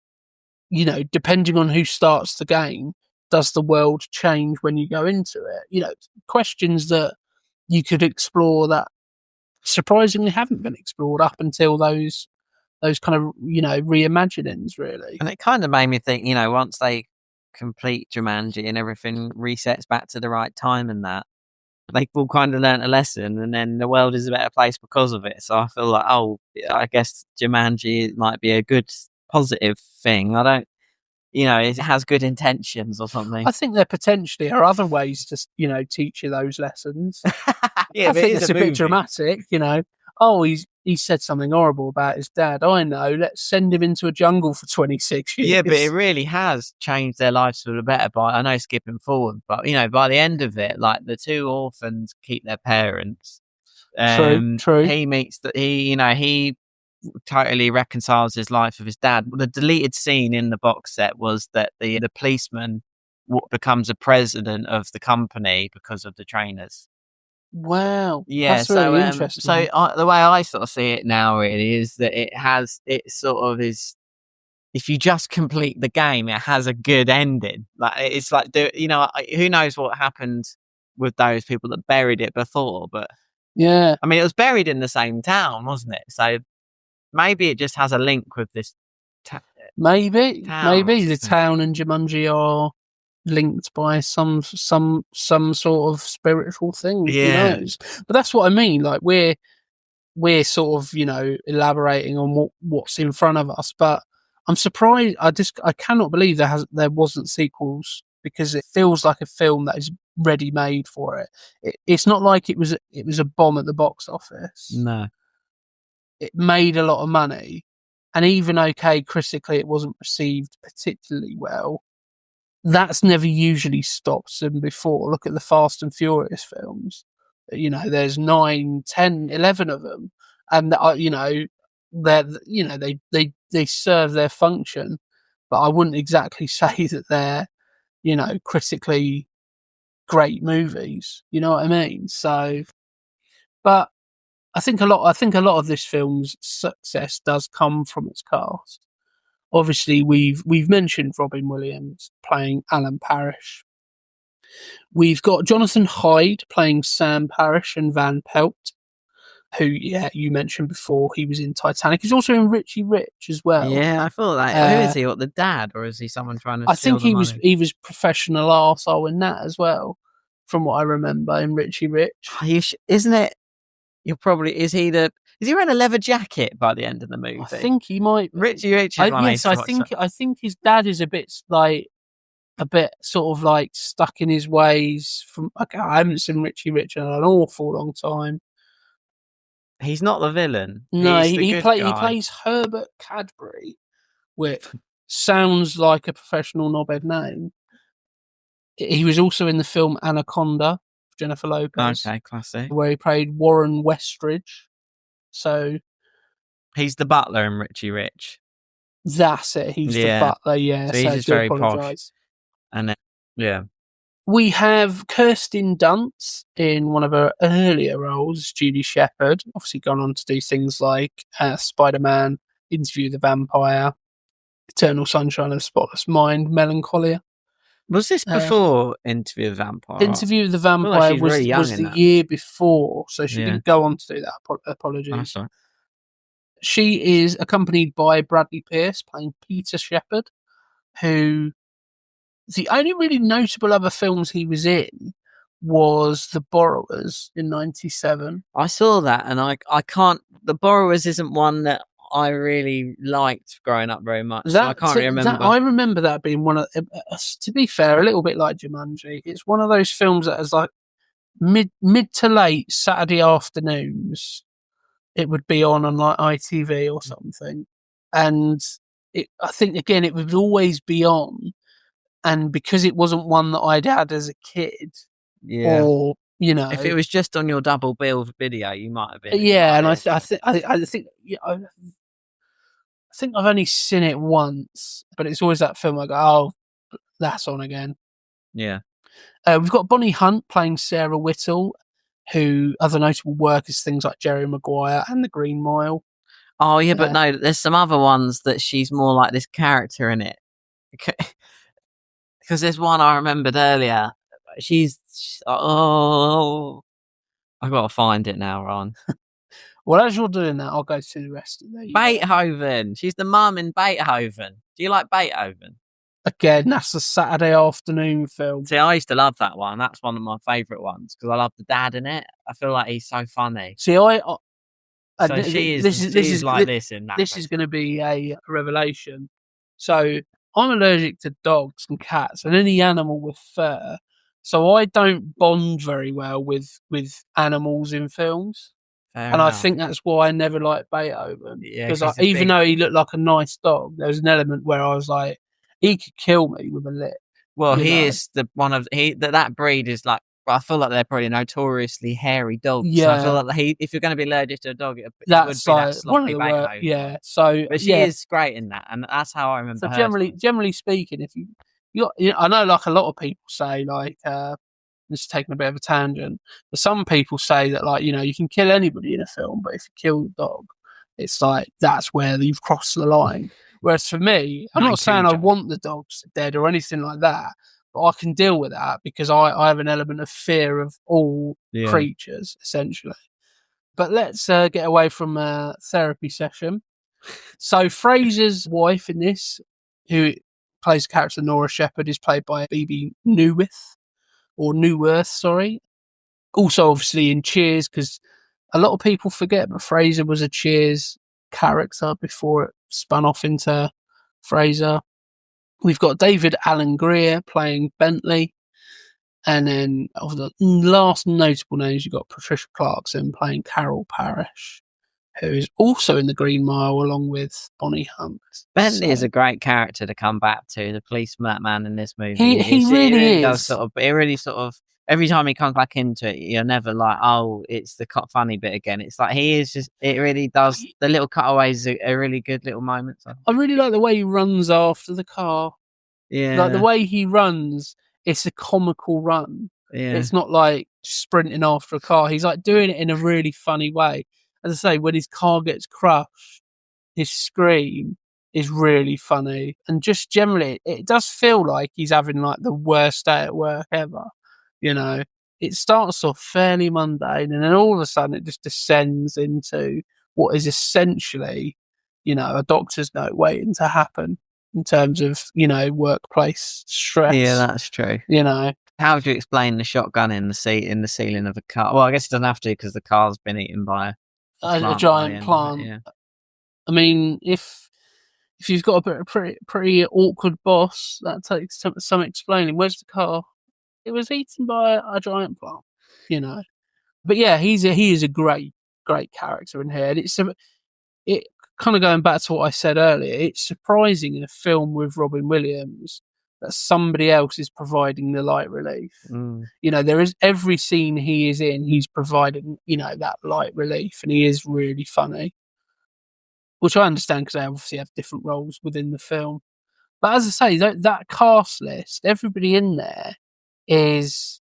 depending on who starts the game, does the world change when you go into it? Questions that you could explore that surprisingly haven't been explored up until those kind of, reimaginings, really. And it kind of made me think, once they complete Jumanji and everything resets back to the right time and that, they've all kind of learnt a lesson, and then the world is a better place because of it. So I feel like, I guess Jumanji might be a good, positive thing. I don't, it has good intentions or something. I think there potentially are other ways to, teach you those lessons. Yeah, I think it's a bit dramatic, Oh, he said something horrible about his dad. I know. Let's send him into a jungle for 26 years. Yeah, but it really has changed their lives for the better. I know skipping forward, but by the end of it, like, the two orphans keep their parents. True. He meets he totally reconciles his life with his dad. The deleted scene in the box set was that the policeman becomes a president of the company because of the trainers. Wow. Yeah, that's really interesting. So the way I sort of see it now really is that it sort of is, if you just complete the game, it has a good ending. Like, it's like, who knows what happened with those people that buried it before, but yeah, I mean, it was buried in the same town, wasn't it? So maybe it just has a link with this. Maybe the town and Jumanji are linked by some sort of spiritual thing. Yeah. Who knows? But that's what I mean. Like, we're sort of, elaborating on what's in front of us. But I'm surprised. I cannot believe there wasn't sequels, because it feels like a film that is ready made for it. It's not like it was a bomb at the box office. No. It made a lot of money, and even critically, it wasn't received particularly well. That's never usually stopped them before. Look at the Fast and Furious films. There's 9, 10, 11 of them, and they serve their function. But I wouldn't exactly say that they're critically great movies. You know what I mean? So, but I think a lot of this film's success does come from its cast. Obviously, we've mentioned Robin Williams playing Alan Parrish. We've got Jonathan Hyde playing Sam Parrish and Van Pelt, who, you mentioned before, he was in Titanic. He's also in Richie Rich as well. Yeah, I thought that. Who is he? What, the dad, or is he someone trying to? I think he was professional arsehole in that as well, from what I remember in Richie Rich. Isn't it? Is he wearing a leather jacket by the end of the movie? I think he might. Richie Rich is one. Yes, I think his dad is a bit sort of like stuck in his ways. I haven't seen Richie Rich in an awful long time. He's not the villain. No, he plays Herbert Cadbury, which sounds like a professional knobhead name. He was also in the film Anaconda, Jennifer Lopez. Okay, classic. Where he played Warren Westridge. So he's the butler in Richie Rich. That's it. He's the butler. Yeah, so he's just very posh. And then, yeah, we have Kirsten Dunst in one of her earlier roles, Judy Shepherd. Obviously, gone on to do things like Spider-Man, Interview with the Vampire, Eternal Sunshine of the Spotless Mind, Melancholia. Was this before Interview with the Vampire? Interview with the Vampire was the year before, so she didn't go on to do that. Apologies. That's right. She is accompanied by Bradley Pierce playing Peter Shepherd, who the only really notable other films he was in was The Borrowers in '97. I saw that, and I can't. The Borrowers isn't one that I really liked growing up very much. So I can't really remember. I remember that being one of, to be fair, a little bit like Jumanji. It's one of those films that is like mid to late Saturday afternoons. It would be on like ITV or something, and I think again it would always be on, and because it wasn't one that I'd had as a kid, Yeah. or If it was just on your double bill video, you might have been. yeah, and I think yeah, I think I've only seen it once, but it's always that film I go, oh, that's on again. Yeah. We've got Bonnie Hunt playing Sarah Whittle, who other notable work is things like Jerry Maguire and The Green Mile. Oh yeah, but no, there's some other ones that she's more like this character in it. Because there's one I remembered earlier. Oh, I've got to find it now, Ron. Well, as you're doing that, I'll go to the rest of the Beethoven. She's the mum in Beethoven. Do you like Beethoven? Again, that's the Saturday afternoon film. See, I used to love that one. That's one of my favourite ones because I love the dad in it. I feel like he's so funny. See, So this is like this in that. This is going to be a revelation. So I'm allergic to dogs and cats and any animal with fur. So I don't bond very well with animals in films. Fair and enough. I think that's why I never liked Beethoven. Yeah, because even though he looked like a nice dog, there was an element where I was like, he could kill me with a lick. Well, is the one of that breed is like. I feel like they're probably notoriously hairy dogs. Yeah. So I feel like if you're going to be allergic to a dog, it would be That's that like sloppy one of the Beethoven. yeah. So But she is great in that, and that's how I remember. So her. generally speaking, if you I know like a lot of people say like this is taking a bit of a tangent, but some people say that like you can kill anybody in a film, but if you kill the dog, it's like that's where you've crossed the line. Whereas for me, I'm not saying I want the dogs dead or anything like that, but I can deal with that because I have an element of fear of all creatures essentially. But let's get away from a therapy session. So Fraser's wife in this, who plays the character Nora Shepherd, is played by Bebe Neuwirth. Also, obviously in Cheers, because a lot of people forget, but Fraser was a Cheers character before it spun off into Fraser. We've got David Alan Grier playing Bentley. And then of the last notable names, you've got Patricia Clarkson playing Carol Parrish, who is also in The Green Mile along with Bonnie Hunt. Bentley is a great character to come back to, the policeman in this movie. He really is. It really sort of, every time he comes back into it, you're never like, oh, it's the funny bit again. It's like he is just, it really does, the little cutaways are really good little moments. I really like the way he runs after the car. Yeah. Like the way he runs, it's a comical run. Yeah. It's not like sprinting after a car. He's like doing it in a really funny way. As I say, when his car gets crushed, his scream is really funny. And just generally, it does feel like he's having like the worst day at work ever. It starts off fairly mundane and then all of a sudden it just descends into what is essentially, a doctor's note waiting to happen in terms of, workplace stress. Yeah, that's true. How would you explain the shotgun in the ceiling of a car? Well, I guess it doesn't have to because the car's been eaten by a giant plant. Yeah. I mean, if you've got a pretty awkward boss, that takes some explaining. Where's the car? It was eaten by a giant plant, But yeah, he is a great character in here, and it kind of going back to what I said earlier. It's surprising in a film with Robin Williams that somebody else is providing the light relief. There is every scene he is in, he's providing, that light relief, and he is really funny, which I understand because they obviously have different roles within the film. But as I say, that cast list, everybody in there is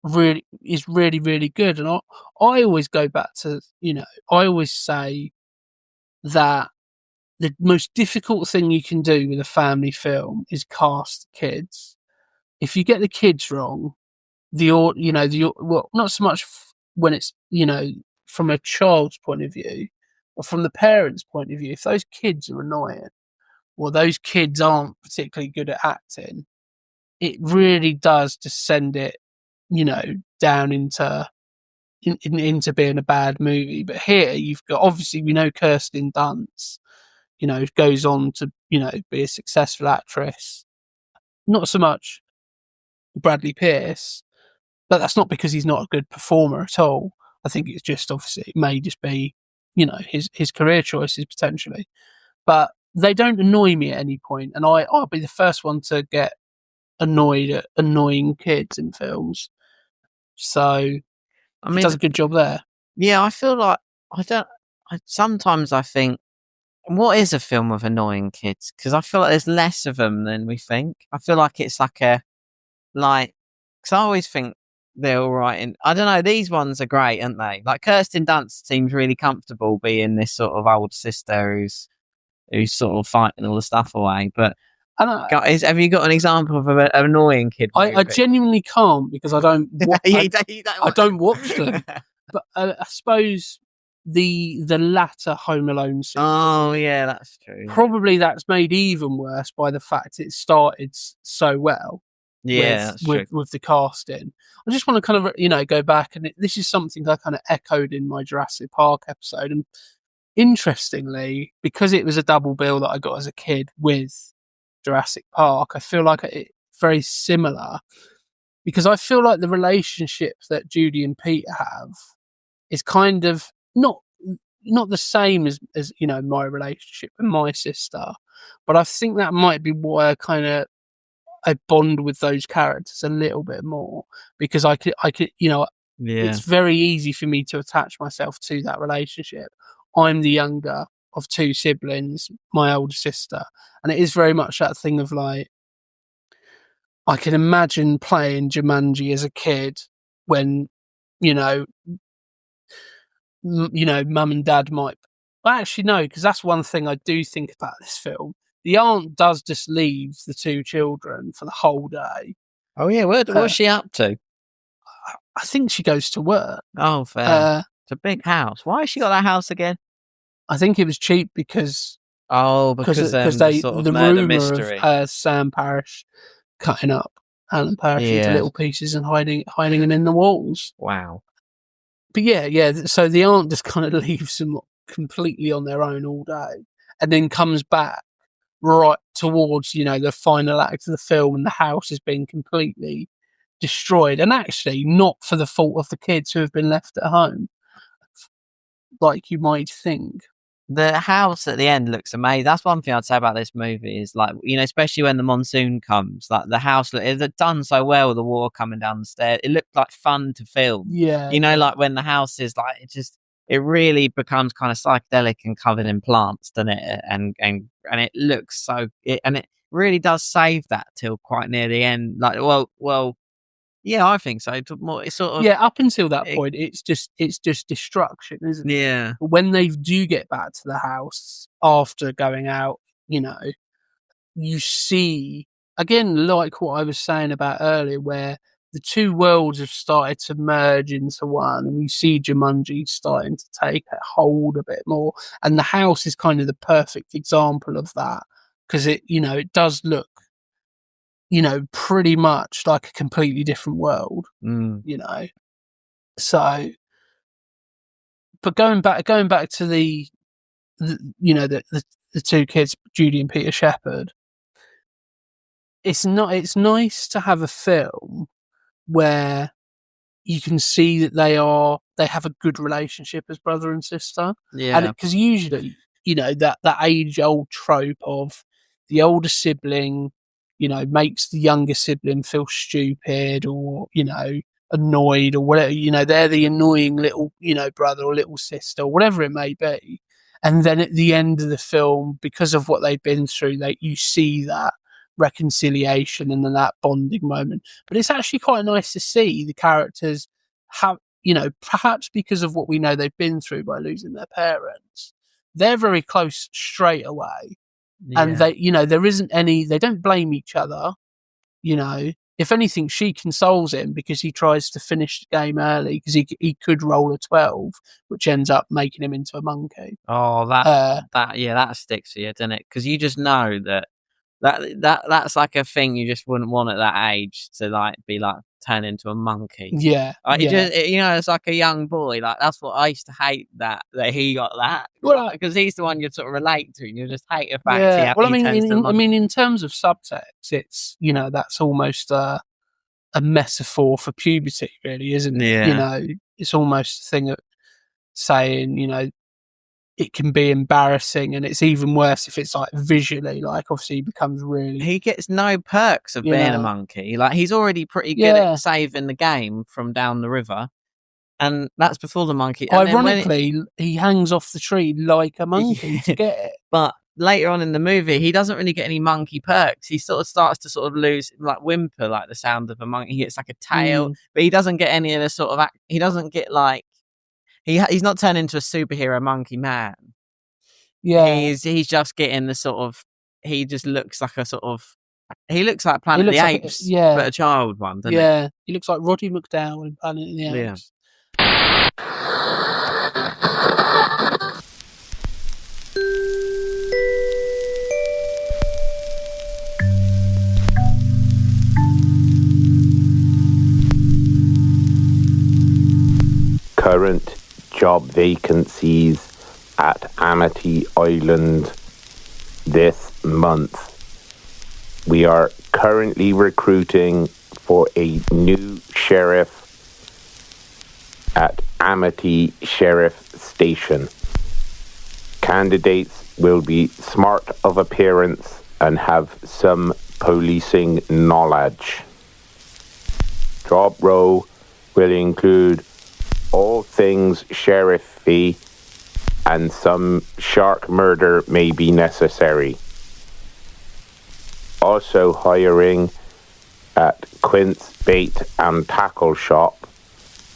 really, really good. And I always go back to, I always say that the most difficult thing you can do with a family film is cast kids. If you get the kids wrong, not so much when it's, from a child's point of view, or from the parents' point of view, if those kids are annoying, or those kids aren't particularly good at acting, it really does just send it, down into being a bad movie. But here you've got, obviously we know Kirsten Dunst, goes on to, be a successful actress. Not so much Bradley Pierce, but that's not because he's not a good performer at all. I think it's just, obviously, it may just be, his career choices potentially. But they don't annoy me at any point, and I'll be the first one to get annoyed at annoying kids in films. So I he mean, does a good job there. yeah, I feel like sometimes I think, what is a film with annoying kids? Because I feel like there's less of them than we think. I feel like it's because I always think they're all right. And I don't know, these ones are great, aren't they? Like Kirsten Dunst seems really comfortable being this sort of old sister who's sort of fighting all the stuff away. But have you got an example of an annoying kid movie? I genuinely can't, because I don't. I don't watch them. But I suppose the latter Home Alone sequel. Oh yeah, that's true. Probably that's made even worse by the fact it started so well. Yeah, with the casting. I just want to kind of go back, and this is something I kind of echoed in my Jurassic Park episode. And interestingly, because it was a double bill that I got as a kid with Jurassic Park, I feel like it's very similar, because I feel like the relationship that Judy and Peter have is kind of not the same as my relationship with my sister, but I think that might be why I bond with those characters a little bit more, because I could it's very easy for me to attach myself to that relationship. I'm the younger of two siblings, my older sister, and it is very much that thing of like, I can imagine playing Jumanji as a kid when mum and dad might. Well, actually, no, because that's one thing I do think about this film. The aunt does just leave the two children for the whole day. Oh yeah, what's she up to? I think she goes to work. Oh, fair. It's a big house. Why has she got that house again? I think it was cheap because the rumour mystery of Sam Parrish cutting up Alan Parrish into little pieces and hiding them in the walls. Wow. But yeah. So the aunt just kind of leaves them completely on their own all day, and then comes back right towards the final act of the film, and the house has been completely destroyed, and actually not for the fault of the kids who have been left at home, like you might think. The house at the end looks amazing. That's one thing I'd say about this movie is, like, especially when the monsoon comes, like the house, it's done so well with the water coming down the stairs. It looked like fun to film. Yeah. Like when the house is like, it really becomes kind of psychedelic and covered in plants, doesn't it? And it looks and it really does save that till quite near the end. Like, well, yeah, I think so. It's sort of, up until that point, it's just destruction, isn't it? Yeah. But when they do get back to the house after going out, you see again, like what I was saying about earlier, where the two worlds have started to merge into one, and you see Jumanji starting to take a hold a bit more, and the house is kind of the perfect example of that, because it does look pretty much like a completely different world. So, but going back to the two kids, Judy and Peter Shepherd, it's nice to have a film where you can see that they have a good relationship as brother and sister. Yeah. Because usually, that age old trope of the older sibling makes the younger sibling feel stupid or, annoyed or whatever, they're the annoying little, brother or little sister or whatever it may be. And then at the end of the film, because of what they've been through, you see that reconciliation and then that bonding moment. But it's actually quite nice to see the characters have, perhaps because of what we know they've been through by losing their parents, they're very close straight away. And they, there isn't any, they don't blame each other. If anything, she consoles him because he tries to finish the game early because he could roll a 12, which ends up making him into a monkey. Oh, that sticks to you, doesn't it? Because you just know that's like a thing you just wouldn't want at that age, to like be like turn into a monkey. Yeah. It's like a young boy. Like, that's what I used to hate, that he got that. Well, because he's the one you sort of relate to, and you just hate the fact. Yeah. Well, I mean, in terms of subtext, it's that's almost a metaphor for puberty, really, isn't it? Yeah. It's almost a thing of saying, it can be embarrassing, and it's even worse if it's like visually. Like obviously, he becomes really. He gets no perks of You being know. a monkey. Like he's already pretty good Yeah. at saving the game from down the river, and that's before the monkey. And Ironically, he hangs off the tree like a monkey to get it. But later on in the movie, he doesn't really get any monkey perks. He sort of starts to sort of lose, like whimper, like the sound of a monkey. He gets like a tail, but he doesn't get any of the sort of. He doesn't get like he's not turned into a superhero monkey man. Yeah, he's just getting the sort of. He just looks like a sort of. He looks like Planet of the Apes, but a child one, doesn't he? He looks like Roddy McDowall in Planet of the Apes. Current job vacancies at Amity Island this month. We are currently recruiting for a new sheriff at Amity Sheriff Station. Candidates will be smart of appearance and have some policing knowledge. Job role will include all things sheriffy, and some shark murder may be necessary. Also hiring at Quint's Bait and Tackle Shop,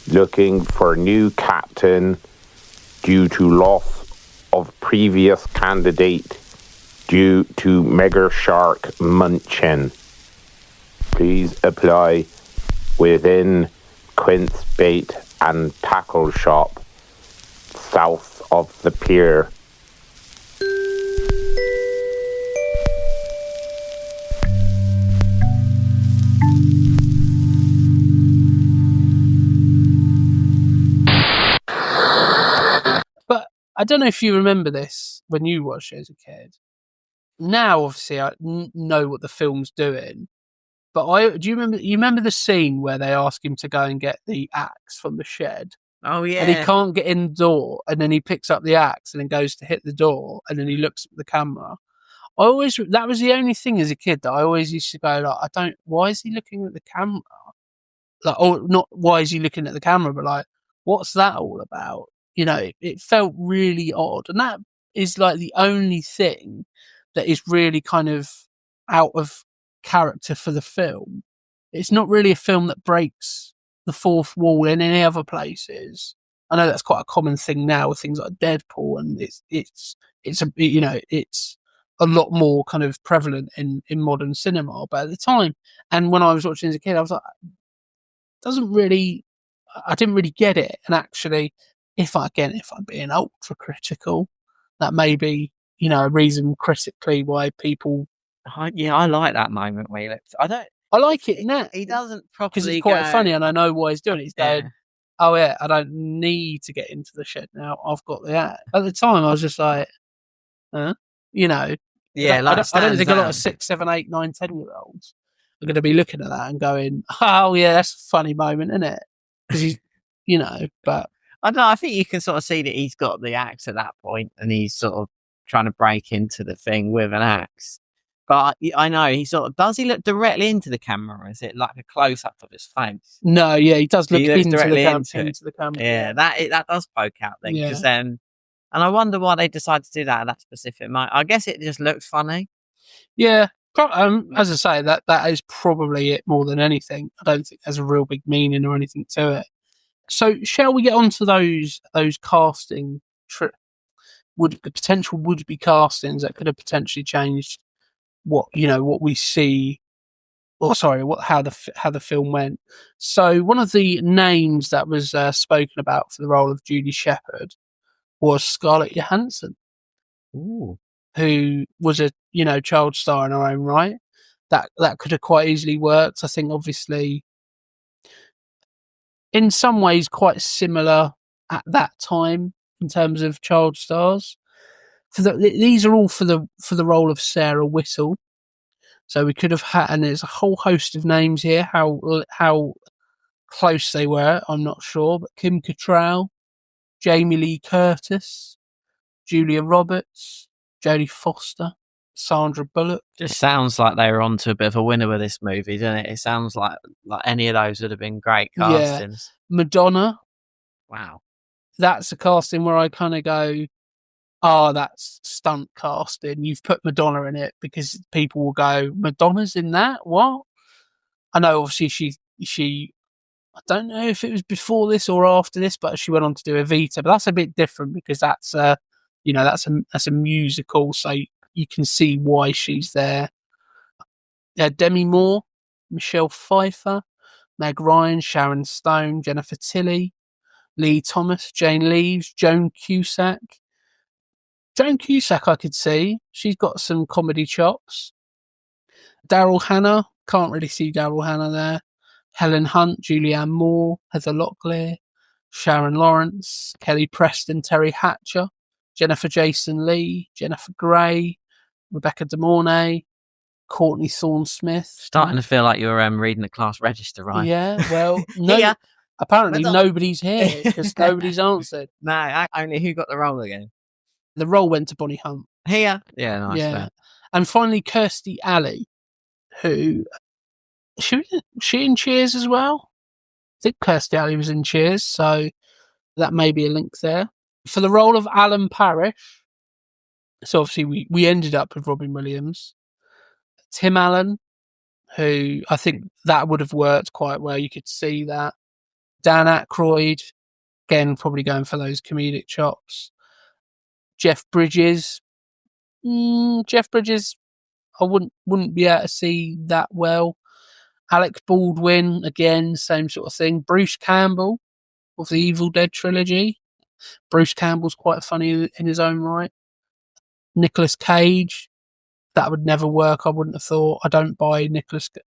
looking for new captain due to loss of previous candidate due to mega shark munching. Please apply within Quint's Bait and Tackle Shop, south of the pier. But I don't know if you remember this when you watched it as a kid. Now, obviously, I know what the film's doing. But do you remember the scene where they ask him to go and get the axe from the shed? Oh yeah. And he can't get in the door, and then he picks up the axe and then goes to hit the door, and then he looks at the camera. That was the only thing as a kid that I always used to go like, why is he looking at the camera? Like, or not why is he looking at the camera, but like, what's that all about? You know, it felt really odd, and that is like the only thing that is really kind of out of character for the film. It's not really a film that breaks the fourth wall in any other places. I know that's quite a common thing now with things like Deadpool, and it's a lot more kind of prevalent in modern cinema. But at the time, and when I was watching as a kid, I was like, I didn't really get it. And actually, if I'm being ultra critical, that may be, a reason critically why people. I like that moment where he looks. I like it now. He doesn't properly because it's quite funny, and I know why he's doing it. He's going, "Oh yeah, I don't need to get into the shed now. I've got the app." At the time, I was just like, "Huh?" Yeah, I don't think a lot of 6, 7, 8, 9, 10-year-olds are going to be looking at that and going, "Oh yeah, that's a funny moment, isn't it?" Because he's, but I don't know. I think you can sort of see that he's got the axe at that point, and he's sort of trying to break into the thing with an axe. But I know does he look directly into the camera, or is it like a close up of his face? No, yeah, he does look into the camera. Yeah, that does poke out then. Because then, and I wonder why they decided to do that at that specific moment. I guess it just looks funny. Yeah, as I say, that is probably it more than anything. I don't think there's a real big meaning or anything to it. So, shall we get on to those casting potential would-be castings that could have potentially changed what we see, or sorry, how the film went. So one of the names that was spoken about for the role of Judy Shepherd was Scarlett Johansson, who was a child star in her own right. That could have quite easily worked. I think obviously in some ways quite similar at that time in terms of child stars. These are all for the role of Sarah Whittle. So we could have had, and there's a whole host of names here. How close they were, I'm not sure. But Kim Cattrall, Jamie Lee Curtis, Julia Roberts, Jodie Foster, Sandra Bullock. Just sounds like they were onto a bit of a winner with this movie, doesn't it? It sounds like any of those would have been great castings. Yeah. Madonna. Wow. That's a casting where I kind of go, oh, that's stunt casting. You've put Madonna in it because people will go, Madonna's in that? What? I know, obviously, she. I don't know if it was before this or after this, but she went on to do Evita. But that's a bit different because that's a musical, so you can see why she's there. Demi Moore, Michelle Pfeiffer, Meg Ryan, Sharon Stone, Jennifer Tilly, Lee Thomas, Jane Leeves, Joan Cusack. Joan Cusack, I could see. She's got some comedy chops. Daryl Hannah, can't really see Daryl Hannah there. Helen Hunt, Julianne Moore, Heather Locklear, Sharon Lawrence, Kelly Preston, Terry Hatcher, Jennifer Jason Leigh, Jennifer Grey, Rebecca De Mornay, Courtney Thorne-Smith. Starting to feel like you're reading the class register, right? Yeah, well, no, apparently nobody's here because nobody's answered. No, only who got the role again? The role went to Bonnie Hunt. Here? Yeah, nice. Yeah. Fair. And finally, Kirstie Alley, who... She in Cheers as well? I think Kirstie Alley was in Cheers, so that may be a link there. For the role of Alan Parrish, so obviously we ended up with Robin Williams. Tim Allen, who I think that would have worked quite well. You could see that. Dan Aykroyd, again, probably going for those comedic chops. Jeff Bridges. Jeff Bridges, I wouldn't be able to see that well. Alec Baldwin, again, same sort of thing. Bruce Campbell of the Evil Dead trilogy. Bruce Campbell's quite funny in his own right. Nicolas Cage, that would never work, I wouldn't have thought. I don't buy Nicolas Cage.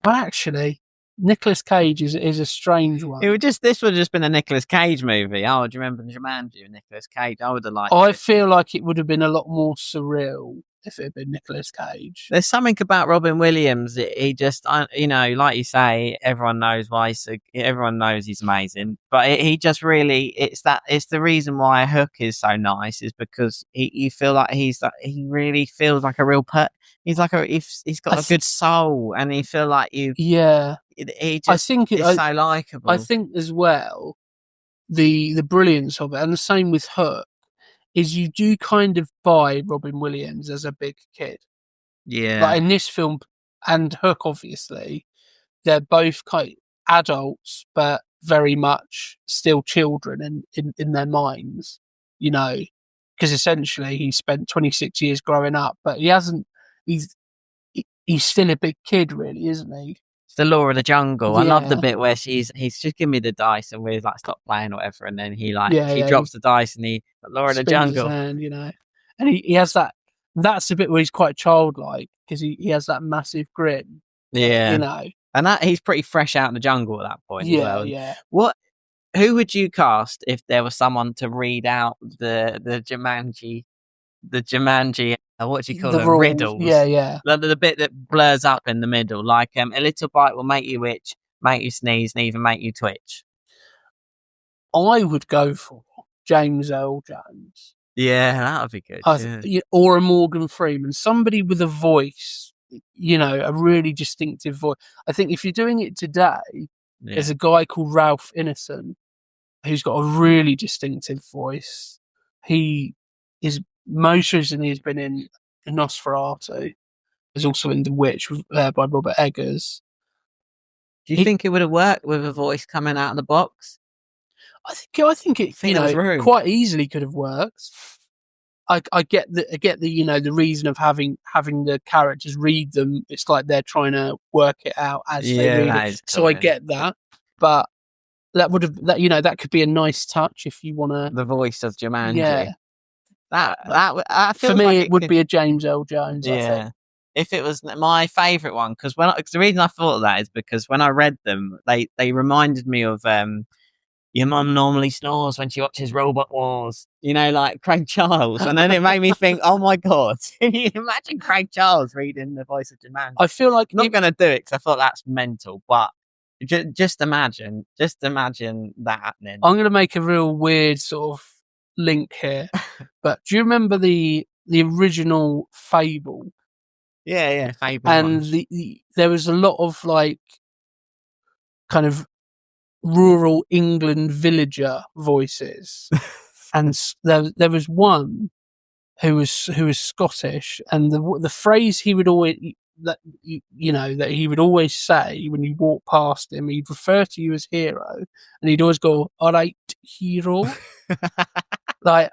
But actually, Nicolas Cage is a strange one. This would have just been a Nicolas Cage movie. Oh, do you remember Jumanji with Nicolas Cage? I would have liked I it. feel like it would have been a lot more surreal if it had been Nicolas Cage. There's something about Robin Williams. He just, like you say, everyone knows why. Everyone knows he's amazing, but he just really, it's the reason why Hook is so nice is because you feel like he really feels like a real he's like he's got a good soul, and you feel like you. Yeah, he just. I think it's so likable. I think as well, the brilliance of it, and the same with Hook, is you do kind of buy Robin Williams as a big kid. Yeah. Like in this film and Hook, obviously, they're both quite adults, but very much still children in their minds, because essentially he spent 26 years growing up, but he's still a big kid, really, isn't he? It's the law of the jungle. Yeah. I love the bit where he's just give me the dice, and we're like, stop playing or whatever, and then he drops the dice and the law of the jungle. His hand, and he has that. That's the bit where he's quite childlike because he has that massive grin. Yeah, and that he's pretty fresh out in the jungle at that point. Yeah, as well. Yeah. Who would you cast if there was someone to read out the Jumanji? What do you call them? Rules. Riddles. Yeah. The bit that blurs up in the middle, like a little bite will make you itch, make you sneeze, and even make you twitch. I would go for James Earl Jones. Yeah, that would be good. Or a Morgan Freeman, somebody with a voice, a really distinctive voice. I think if you're doing it today, there's a guy called Ralph Ineson who's got a really distinctive voice. He is most recently has been in Nosferatu. He's also in The Witch by Robert Eggers. Do you think it would have worked with a voice coming out of the box? I think it quite easily could have worked. I get the reason of having the characters read them. It's like they're trying to work it out as they read it. So I get that, but that could be a nice touch if you want to. The voice of Jumanji. Yeah. That for me, it would be a James Earl Jones. Yeah. I think. If it was my favourite one, because the reason I thought of that is because when I read them, they reminded me of your mum normally snores when she watches Robot Wars, like Craig Charles, and then it made me think, oh my god, can you imagine Craig Charles reading the voice of Jumanji? I feel like I'm not going to do it because I thought that's mental, but just imagine that happening. I'm going to make a real weird sort of link here, but do you remember the original Fable? Yeah, Fable And one. there was a lot of like kind of rural England villager voices, and there was one who was Scottish, and the phrase he would always that he would always say when you walk past him, he'd refer to you as hero, and he'd always go, "All right, hero." Like,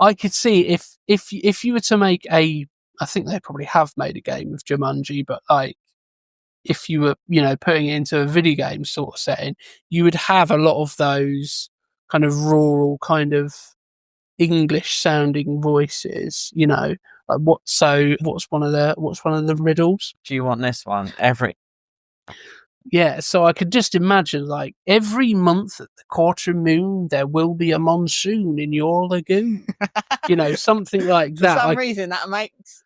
I could see if you were to make I think they probably have made a game of Jumanji, but like, if you were, putting it into a video game sort of setting, you would have a lot of those kind of rural, kind of English sounding voices, like what's one of the riddles? Do you want this one? Yeah, so I could just imagine, like, every month at the quarter moon there will be a monsoon in your lagoon. Something like that. For some reason that makes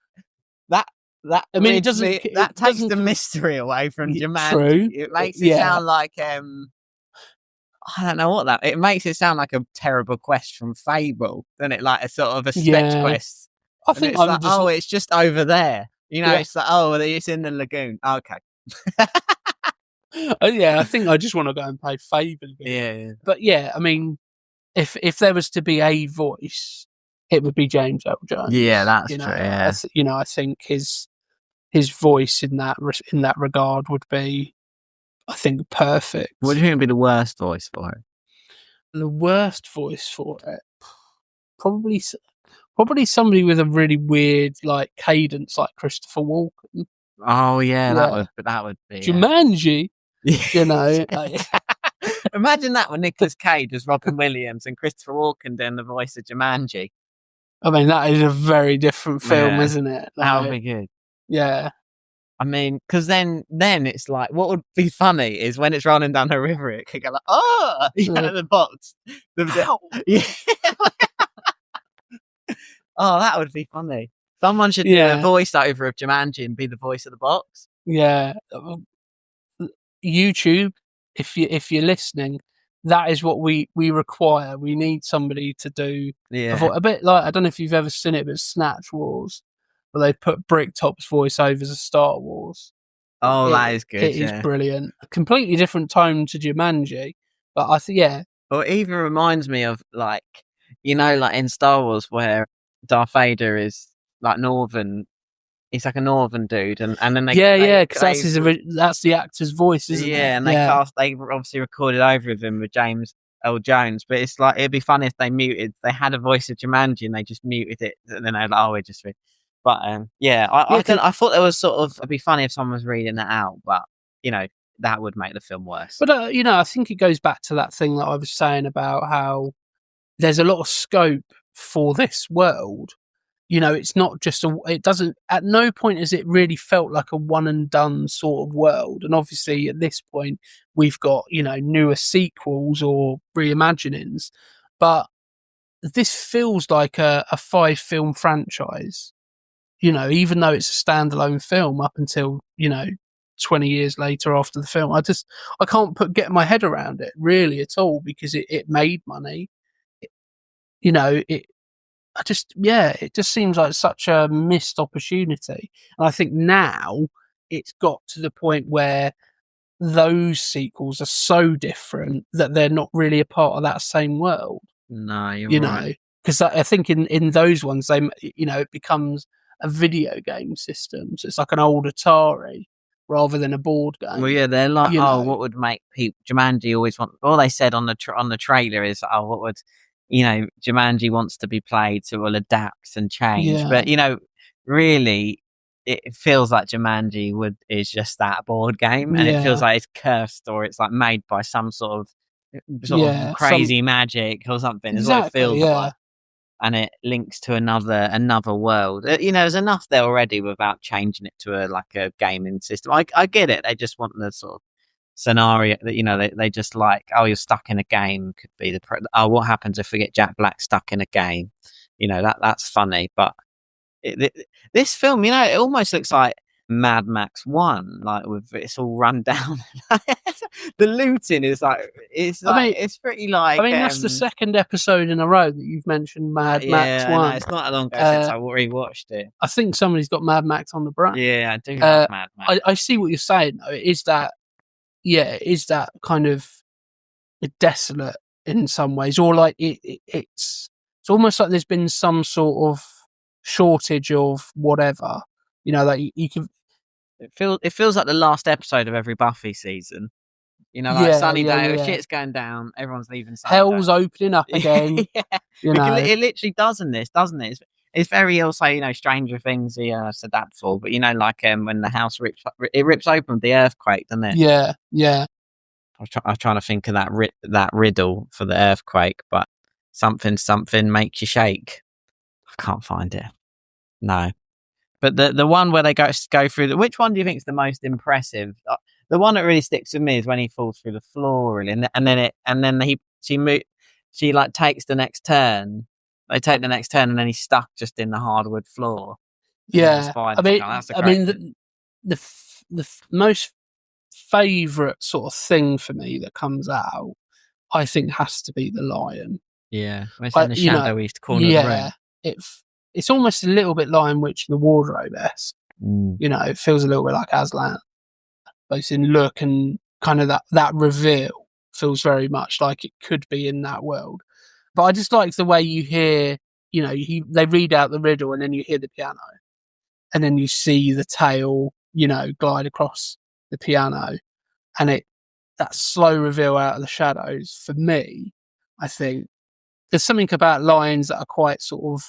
that I mean, it doesn't. that takes the mystery away from Jumanji. True. It makes it sound like I don't know what that. It makes it sound like a terrible quest from Fable, doesn't it? Like a sort of a stretch quest. I think it's just over there. It's like, it's in the lagoon. Okay. I think I just want to go and play Fable again. Yeah. But yeah, I mean, if there was to be a voice, it would be James L. Jones. Yeah, that's true. Yeah. I think his voice in that regard would be, I think, perfect. What do you think would be the worst voice for it? The worst voice for it, probably somebody with a really weird like cadence, like Christopher Walken. Oh yeah, that would be Jumanji. Imagine that with Nicolas Cage as Robin Williams and Christopher Walken doing the voice of Jumanji. I mean, that is a very different film, isn't it? That would be good. Yeah. I mean, because then it's like, what would be funny is when it's running down a river, it could go like, the box. Yeah. Oh, that would be funny. Someone should do a voiceover of Jumanji and be the voice of the box. Yeah. YouTube, if you're listening, that is what we require. We need somebody to do a bit like, I don't know if you've ever seen it, but Snatch Wars, where they put Bricktop's voiceovers of Star Wars. Oh, that is good. It is brilliant. A completely different tone to Jumanji, but I think Or it even reminds me of like, like in Star Wars where Darth Vader is like Northern. He's like a Northern dude, and then they because that's the actor's voice, isn't it? Yeah, and they obviously recorded over with him with James L. Jones, but it's like, it'd be funny if they had a voice of Jumanji and they just muted it, and then they're like, we're just. But I thought there was sort of, it'd be funny if someone was reading that out, but that would make the film worse. But I think it goes back to that thing that I was saying about how there's a lot of scope for this world. It's not just it doesn't, at no point has it really felt like a one and done sort of world. And obviously at this point we've got, newer sequels or reimaginings, but this feels like a 5-film franchise, even though it's a standalone film up until, 20 years later after the film. I can't get my head around it really at all, because it made money. It just seems like such a missed opportunity. And I think now it's got to the point where those sequels are so different that they're not really a part of that same world. No, you're right. Because I think in those ones, it becomes a video game system. So it's like an old Atari rather than a board game. Well, yeah, they're like, what would make people... Jumanji always want... All they said on the trailer is, what would... Jumanji wants to be played, so it will adapt and change. Yeah. But, really, it feels like Jumanji is just that board game, and it feels like it's cursed, or it's like made by some sort of crazy magic or something. Is what it feels like. And it links to another world. There's enough there already without changing it to a gaming system. I get it. They just want the sort of scenario that they just like, you're stuck in a game, could be what happens if we get Jack Black stuck in a game, that's funny. But this film, it almost looks like Mad Max 1, like with it's all run down. The looting is like it's pretty like. I mean, that's the second episode in a row that you've mentioned Mad Max 1. I know. It's not that long ago since I rewatched it. I think somebody's got Mad Max on the brain. Yeah, I do love Mad Max. I see what you're saying though. It is that kind of desolate in some ways, or like it's almost like there's been some sort of shortage of whatever, like you can. It feels like the last episode of every Buffy season. Like Sunnydale, shit's going down, everyone's leaving Sunnydale. Hell's opening up again. It literally does in this, doesn't it? It's very also, Stranger Things it's adaptable, but like when the house rips open with the earthquake, doesn't it? Yeah. I was trying to think of that riddle for the earthquake, but something makes you shake. I can't find it. No. But the one where they go through which one do you think is the most impressive? The one that really sticks with me is when he falls through the floor, really, and then she like takes the next turn. They take the next turn, and then he's stuck just in the hardwood floor. Yeah, the most favourite sort of thing for me that comes out, I think, has to be the lion. Yeah, it's in the shadowy corner of the room. It's almost a little bit Lion Witch in the Wardrobe-esque. It feels a little bit like Aslan, both in look and kind of that reveal feels very much like it could be in that world. But I just like the way you hear, they read out the riddle and then you hear the piano, and then you see the tail, glide across the piano, and that slow reveal out of the shadows. For me, I think there's something about lions that are quite sort of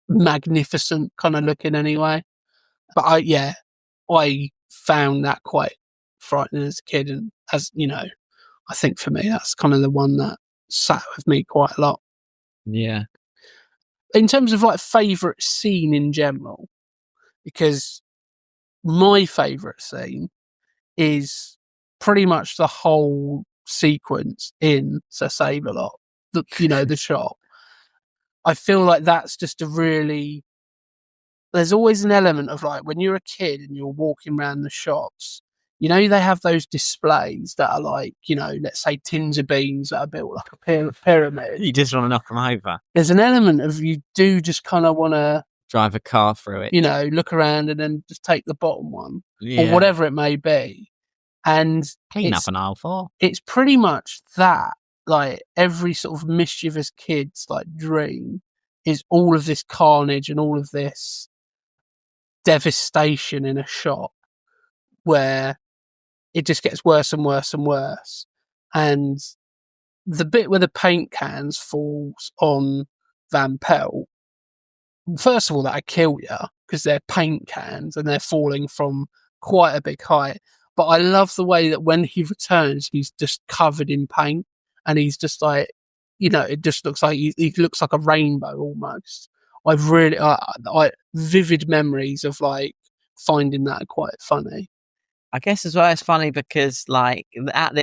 magnificent kind of looking anyway. But I found that quite frightening as a kid, and as I think for me that's kind of the one that sat with me quite a lot. Yeah. In terms of like favourite scene in general, because my favourite scene is pretty much the whole sequence in Sir Save-A-Lot, the shop. I feel like that's just there's always an element of like when you're a kid and you're walking around the shops, they have those displays that are like, let's say tins of beans that are built like a pyramid. You just want to knock them over. There's an element of you do just kind of want to drive a car through it, look around and then just take the bottom one or whatever it may be. And clean up an aisle 4. It's pretty much that. Like every sort of mischievous kid's like dream is all of this carnage and all of this devastation in a shop where it just gets worse and worse and worse. And the bit where the paint cans falls on Van Pelt, first of all, that'd kill you because they're paint cans and they're falling from quite a big height. But I love the way that when he returns, he's just covered in paint. And he's just like, it just looks like he looks like a rainbow almost. I've really, I vivid memories of like finding that quite funny. I guess as well it's funny because like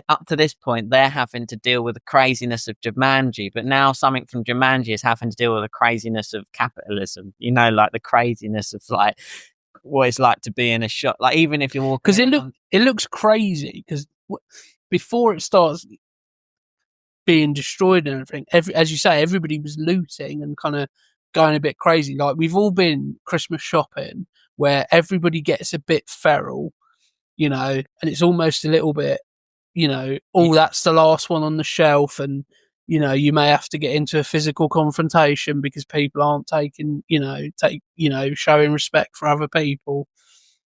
up to this point they're having to deal with the craziness of Jumanji, but now something from Jumanji is having to deal with the craziness of capitalism. Like the craziness of like what it's like to be in a shop. Like even if you're walking, because it looks crazy because before it starts being destroyed and everything, as you say, everybody was looting and kind of going a bit crazy. Like we've all been Christmas shopping where everybody gets a bit feral, and it's almost a little bit, that's the last one on the shelf, and you may have to get into a physical confrontation because people aren't showing respect for other people.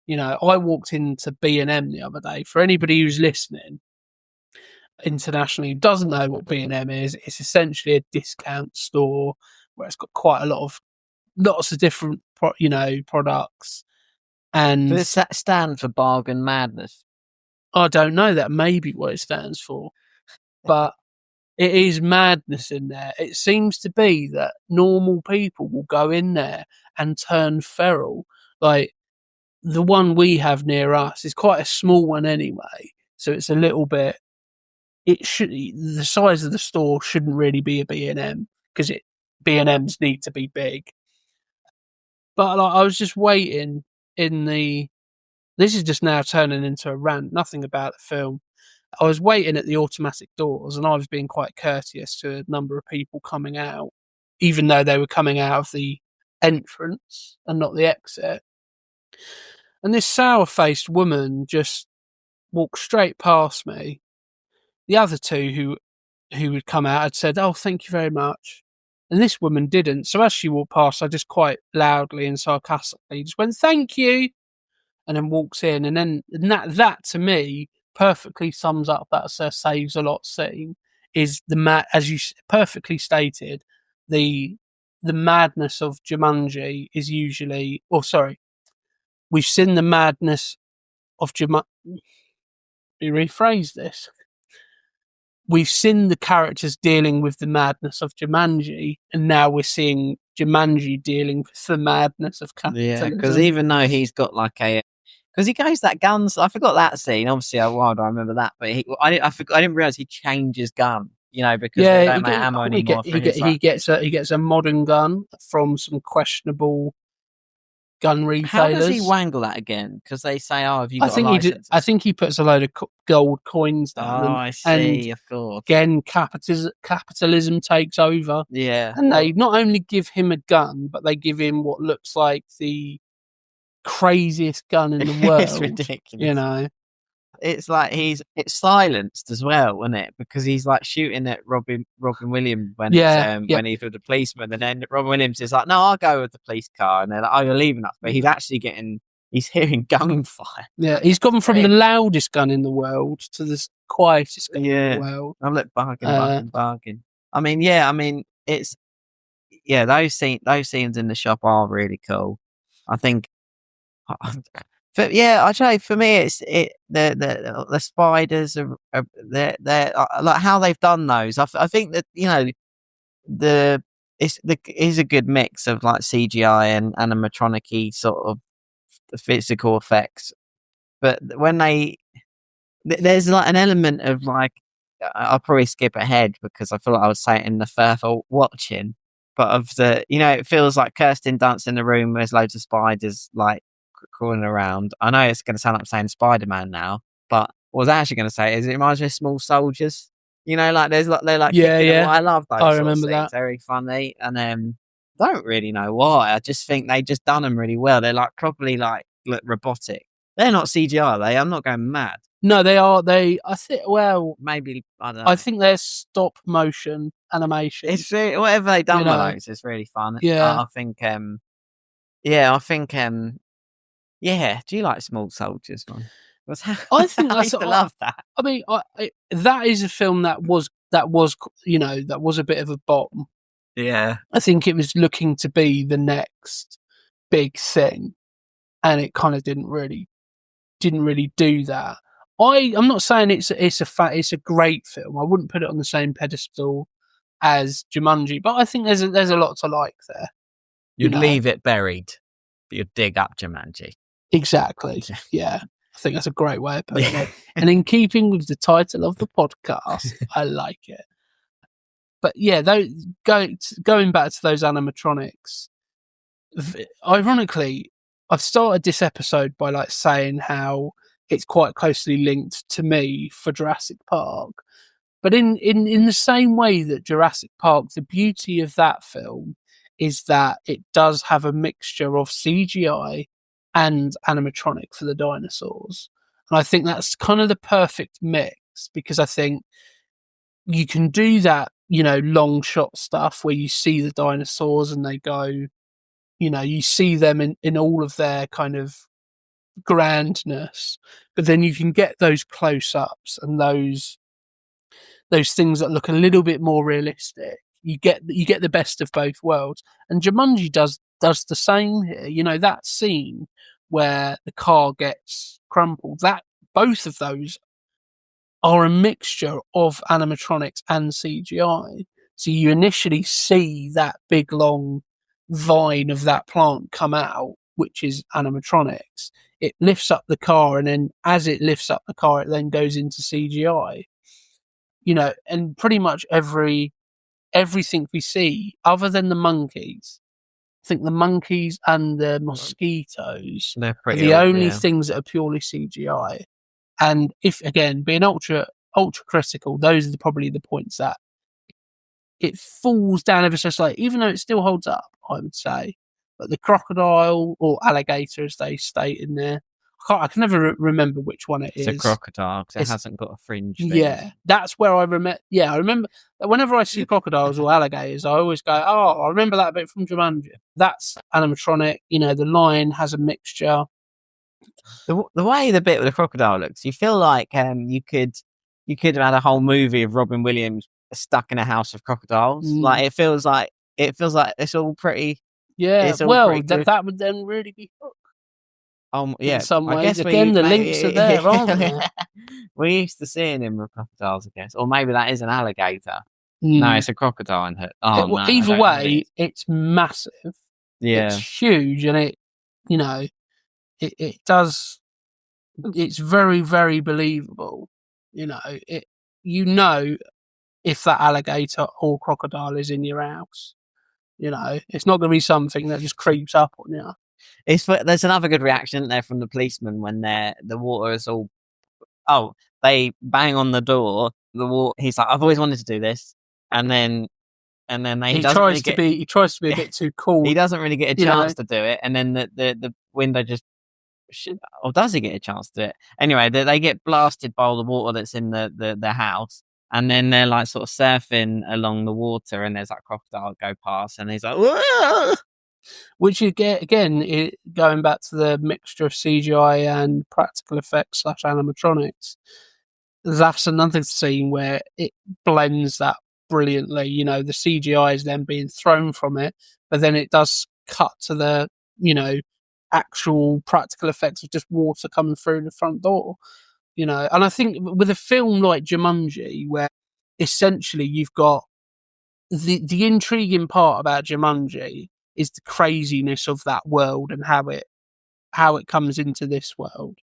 I walked into B&M the other day. For anybody who's listening internationally who doesn't know what B&M is, it's essentially a discount store where it's got quite lots of different products. And does that stand for bargain madness? I don't know. That may be what it stands for, but it is madness in there. It seems to be that normal people will go in there and turn feral. Like the one we have near us is quite a small one anyway, so it's a little bit. The size of the store shouldn't really be a B&M because B&Ms need to be big. But like, I was just waiting in the This is just now turning into a rant, nothing about the film. I was waiting at the automatic doors and I was being quite courteous to a number of people coming out, even though they were coming out of the entrance and not the exit. And this sour-faced woman just walked straight past me. The other two who had come out had said, "Oh, thank you very much." And this woman didn't. So as she walked past, I just quite loudly and sarcastically just went, "Thank you," and then walks in. And then that to me perfectly sums up that Sir Saves a Lot scene. Is as you perfectly stated, the madness of Jumanji is usually, we've seen the madness of Jumanji. Let me rephrase this. We've seen the characters dealing with the madness of Jumanji, and now we're seeing Jumanji dealing with the madness of capitalism. Yeah, because even though he's got like because he goes that guns, I forgot that scene. Obviously, I remember that, but I didn't realize he changed his gun. Because they don't make ammo anymore. He gets a modern gun from some questionable gun retailers. How does he wangle that again? Because they say, "Oh, have you got a license?" I think he puts a load of gold coins down. Oh, I see. Of course. Again, capitalism takes over. Yeah. And they not only give him a gun, but they give him what looks like the craziest gun in the world. It's ridiculous. It's like it's silenced as well, isn't it? Because he's like shooting at Robin Williams when he's with the policeman, and then Robin Williams is like, "No, I'll go with the police car," and they're like, "Oh, you're leaving us," but he's actually he's hearing gunfire. Yeah, he's gone from the loudest gun in the world to the quietest gun in the world. I'm like bargain. I mean, it's those scenes in the shop are really cool. I think. But I tell you, for me, the spiders are they're like how they've done those. I think that is a good mix of like CGI and animatronic-y sort of physical effects. But when there's like an element of like, I'll probably skip ahead because I feel like I would say it in the further watching. But of the it feels like Kirsten Dunst in the room. There's loads of spiders like crawling around. I know it's going to sound like I'm saying Spider-Man now, but what I was actually going to say is it reminds me of Small Soldiers. Like they're like I love those. I remember that. Very funny, and don't really know why. I just think they just done them really well. They're like properly like robotic. They're not CGI, are they? I'm not going mad. No, they are. I think. Well, maybe I don't know. I think they're stop motion animation. It's really, whatever they've done with those. It's really fun. Yeah, I think. Yeah, do you like Small Soldiers, man? I think I used to love that. I mean, that is a film that was a bit of a bomb. Yeah, I think it was looking to be the next big thing, and it kind of didn't really do that. I'm not saying it's a great film. I wouldn't put it on the same pedestal as Jumanji, but I think there's a lot to like there. You'd leave it buried, but you'd dig up Jumanji. Exactly. Yeah. I think that's a great way of putting it. And in keeping with the title of the podcast, I like it. But yeah, going back to those animatronics, ironically, I've started this episode by like saying how it's quite closely linked to me for Jurassic Park. But in the same way that Jurassic Park, the beauty of that film is that it does have a mixture of CGI and animatronic for the dinosaurs. And I think that's kind of the perfect mix, because I think you can do that, long shot stuff where you see the dinosaurs and they go, you see them in all of their kind of grandness, but then you can get those close-ups and those things that look a little bit more realistic. You get the best of both worlds. And Jumanji does the same here. That scene where the car gets crumpled, that both of those are a mixture of animatronics and CGI. So you initially see that big long vine of that plant come out, which is animatronics. It lifts up the car, and then as it lifts up the car, it then goes into CGI. And pretty much everything we see, other than the monkeys, I think the monkeys and the mosquitoes They're are pretty the old, only yeah. things that are purely CGI. And if, again, being ultra critical, those are probably the points that it falls down ever so slightly, even though it still holds up, I would say. But the crocodile or alligator, as they state in there, I can never remember which one It's a crocodile because it hasn't got a fringe thing. Yeah, that's where I remember. Yeah, I remember that whenever I see crocodiles or alligators, I always go, "Oh, I remember that bit from Jumanji." That's animatronic. The lion has a mixture. The way the bit with the crocodile looks, you feel like you could have had a whole movie of Robin Williams stuck in a house of crocodiles. Like it feels like it's all pretty. Yeah, it's all well, pretty good. that would then really be Hook. Yeah, In some I ways, guess again, the links are there, aren't there? We're used to seeing him with crocodiles, I guess, or maybe that is an alligator. Mm. No, it's a crocodile in Hook. Oh no! Either way, it's massive. Yeah, it's huge, and it does. It's very, very believable. If that alligator or crocodile is in your house. It's not going to be something that just creeps up on you. There's another good reaction there from the policeman when the water is all. Oh, they bang on the door. The water. He's like, I've always wanted to do this, and then he tries to be a bit too cool. He doesn't really get a chance to do it, and then the window just. Or does he get a chance to do it? Anyway, they get blasted by all the water that's in the house, and then they're like sort of surfing along the water, and there's that crocodile go past, and he's like, whoa! Which you get again, going back to the mixture of CGI and practical effects / animatronics. That's another scene where it blends that brilliantly. The CGI is then being thrown from it, but then it does cut to the actual practical effects of just water coming through the front door. And I think with a film like Jumanji, where essentially you've got the intriguing part about Jumanji is the craziness of that world and how it comes into this world.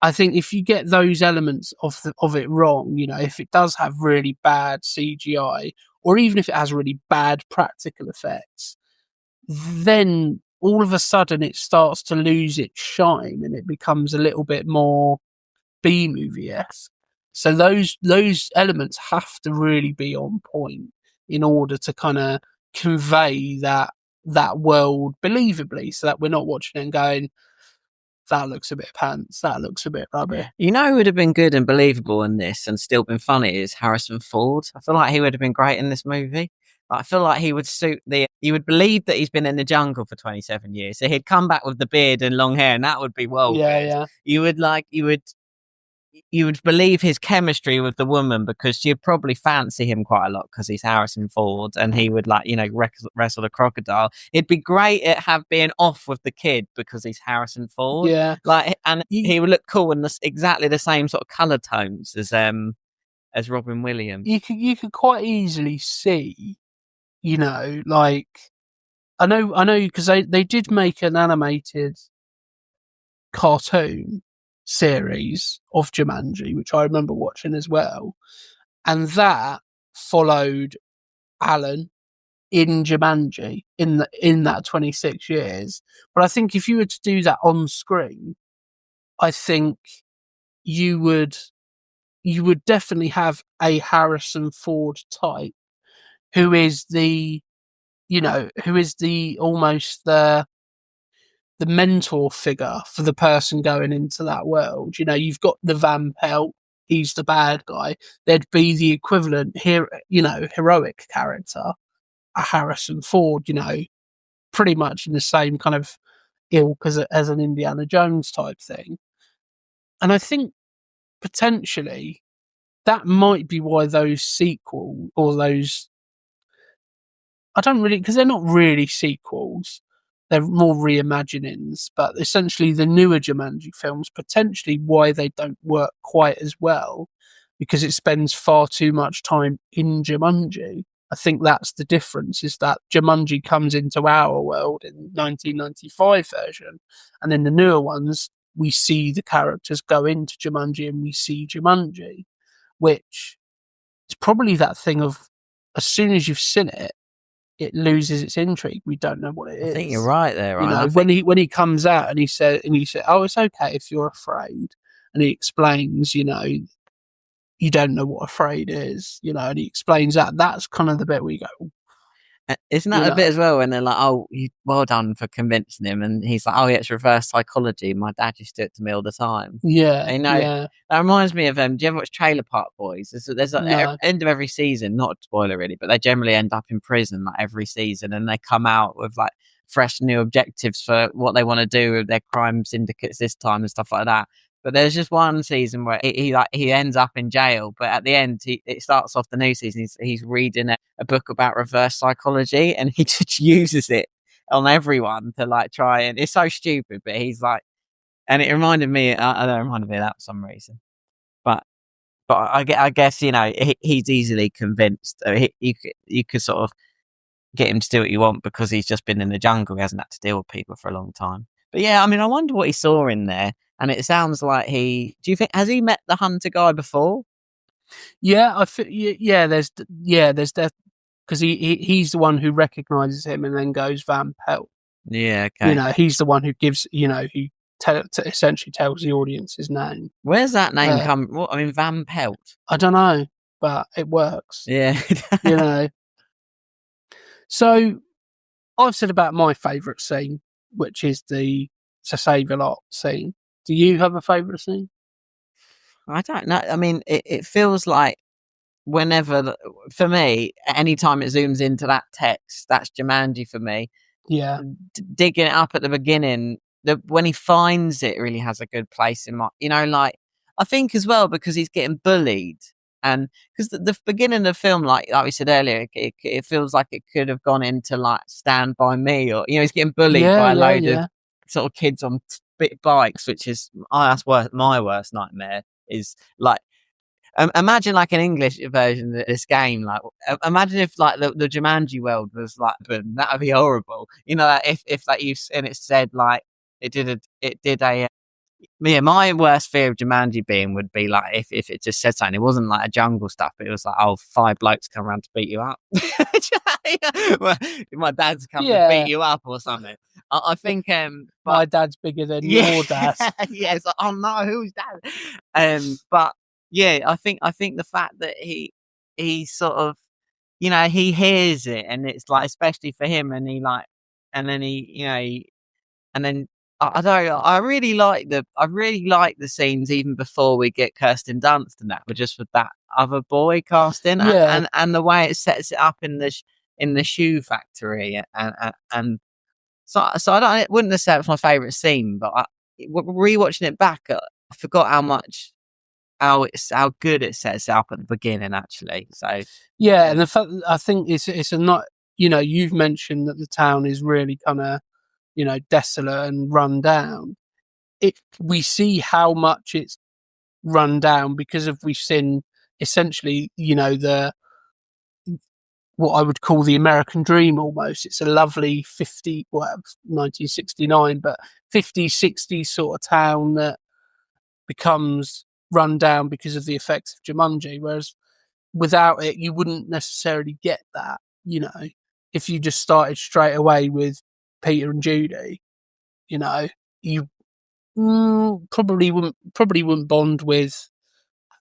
I think if you get those elements of it wrong, if it does have really bad CGI, or even if it has really bad practical effects, then all of a sudden it starts to lose its shine and it becomes a little bit more B-movie-esque. So those elements have to really be on point in order to kind of convey that world believably, so that we're not watching it and going, that looks a bit pants, that looks a bit rubbish. Who would have been good and believable in this and still been funny is Harrison Ford. I feel like he would have been great in this movie. I feel like he would suit you would believe that he's been in the jungle for 27 years. So he'd come back with the beard and long hair, and that would be good. Yeah. You would believe his chemistry with the woman because you'd probably fancy him quite a lot because he's Harrison Ford, and he would wrestle the crocodile. It'd be great at being off with the kid because he's Harrison Ford. Yeah, he would look cool in exactly the same sort of color tones as Robin Williams. You could quite easily see, I know because they did make an animated cartoon series of Jumanji, which I remember watching as well, and that followed Alan in Jumanji in that 26 years. But I think if you were to do that on screen, I think you would definitely have a Harrison Ford type who is almost the mentor figure for the person going into that world. You've got the Van Pelt, he's the bad guy. There'd be the equivalent here, heroic character, a Harrison Ford, pretty much in the same kind of ilk as an Indiana Jones type thing. And I think potentially that might be why those sequel or those, I don't really, because they're not really sequels. They're more reimaginings, but essentially the newer Jumanji films, potentially why they don't work quite as well, because it spends far too much time in Jumanji. I think that's the difference, is that Jumanji comes into our world in 1995 version, and in the newer ones, we see the characters go into Jumanji and we see Jumanji, which is probably that thing of, as soon as you've seen it, it loses its intrigue. We don't know what it is. I think you're right there. Right? You know, when he comes out and he said, "Oh, it's okay if you're afraid," and he explains, you know, you don't know what afraid is, you know, and he explains that. That's kind of the bit where you go, isn't that a bit as well when they're like, "Oh, well done for convincing him," and he's like, "Oh, yeah, it's reverse psychology. My dad used to do it to me all the time." Yeah, you know, that reminds me of do you ever watch Trailer Park Boys? There's No. end of every season, not a spoiler really, but they generally end up in prison like every season, and they come out with like fresh new objectives for what they want to do with their crime syndicates this time and stuff like that. But there's just one season where he ends up in jail, but at the end, it starts off the new season. He's reading a book about reverse psychology, and he just uses it on everyone to like try and. It's so stupid, but he's like, and it reminded me. I don't reminded me of that for some reason, but I guess you know he's easily convinced. You could sort of get him to do what you want because he's just been in the jungle. He hasn't had to deal with people for a long time. But yeah, I mean, I wonder what he saw in there. And it sounds like do you think, has he met the hunter guy before? Yeah, there's that, because he's the one who recognizes him and then goes Van Pelt. Yeah, okay. You know, he's the one who gives, you know, who essentially tells the audience his name. Where's that name come? Well, I mean, Van Pelt. I don't know, but it works. Yeah. You know. So I've said about my favourite scene, which is the to save a lot scene. Do you have a favourite scene? I don't know. I mean, it feels like whenever, for me, anytime it zooms into that text, that's Jumanji for me. Yeah. Digging it up at the beginning, when he finds it really has a good place in my, you know, like, I think as well because he's getting bullied. And because the beginning of the film, like we said earlier, it feels like it could have gone into like Stand By Me, or, you know, he's getting bullied by a load of sort of kids on bikes, which is that's my worst nightmare. Is like imagine like an English version of this game. Like imagine if like the Jumanji world was like, that would be horrible. You know, like, if like it said like it did a. Yeah, my worst fear of Jumanji being would be like if it just said something. It wasn't like a jungle stuff, but it was like, oh, 5 blokes come around to beat you up. My dad's come to beat you up or something. I think my dad's bigger than your dad. Yeah, it's like, oh no, who's dad? But yeah, I think the fact that he sort of, you know, he hears it, and it's like, especially for him, and he like, and then and then I don't know. I really like the scenes even before we get Kirsten Dunst and that, but just with that other boy casting, and the way it sets it up in the shoe factory, and so I wouldn't have said it was my favourite scene, but rewatching it back, I forgot how good it sets up at the beginning actually. So yeah, and the fact I think it's a not, you know, you've mentioned that the town is really kind of, you know, desolate and run down. We see how much it's run down because we've seen essentially, you know, what I would call the American dream almost. It's a lovely 1969, but 50s, 60s sort of town that becomes run down because of the effects of Jumanji. Whereas without it, you wouldn't necessarily get that, you know, if you just started straight away with Peter and Judy, you know, you probably wouldn't bond with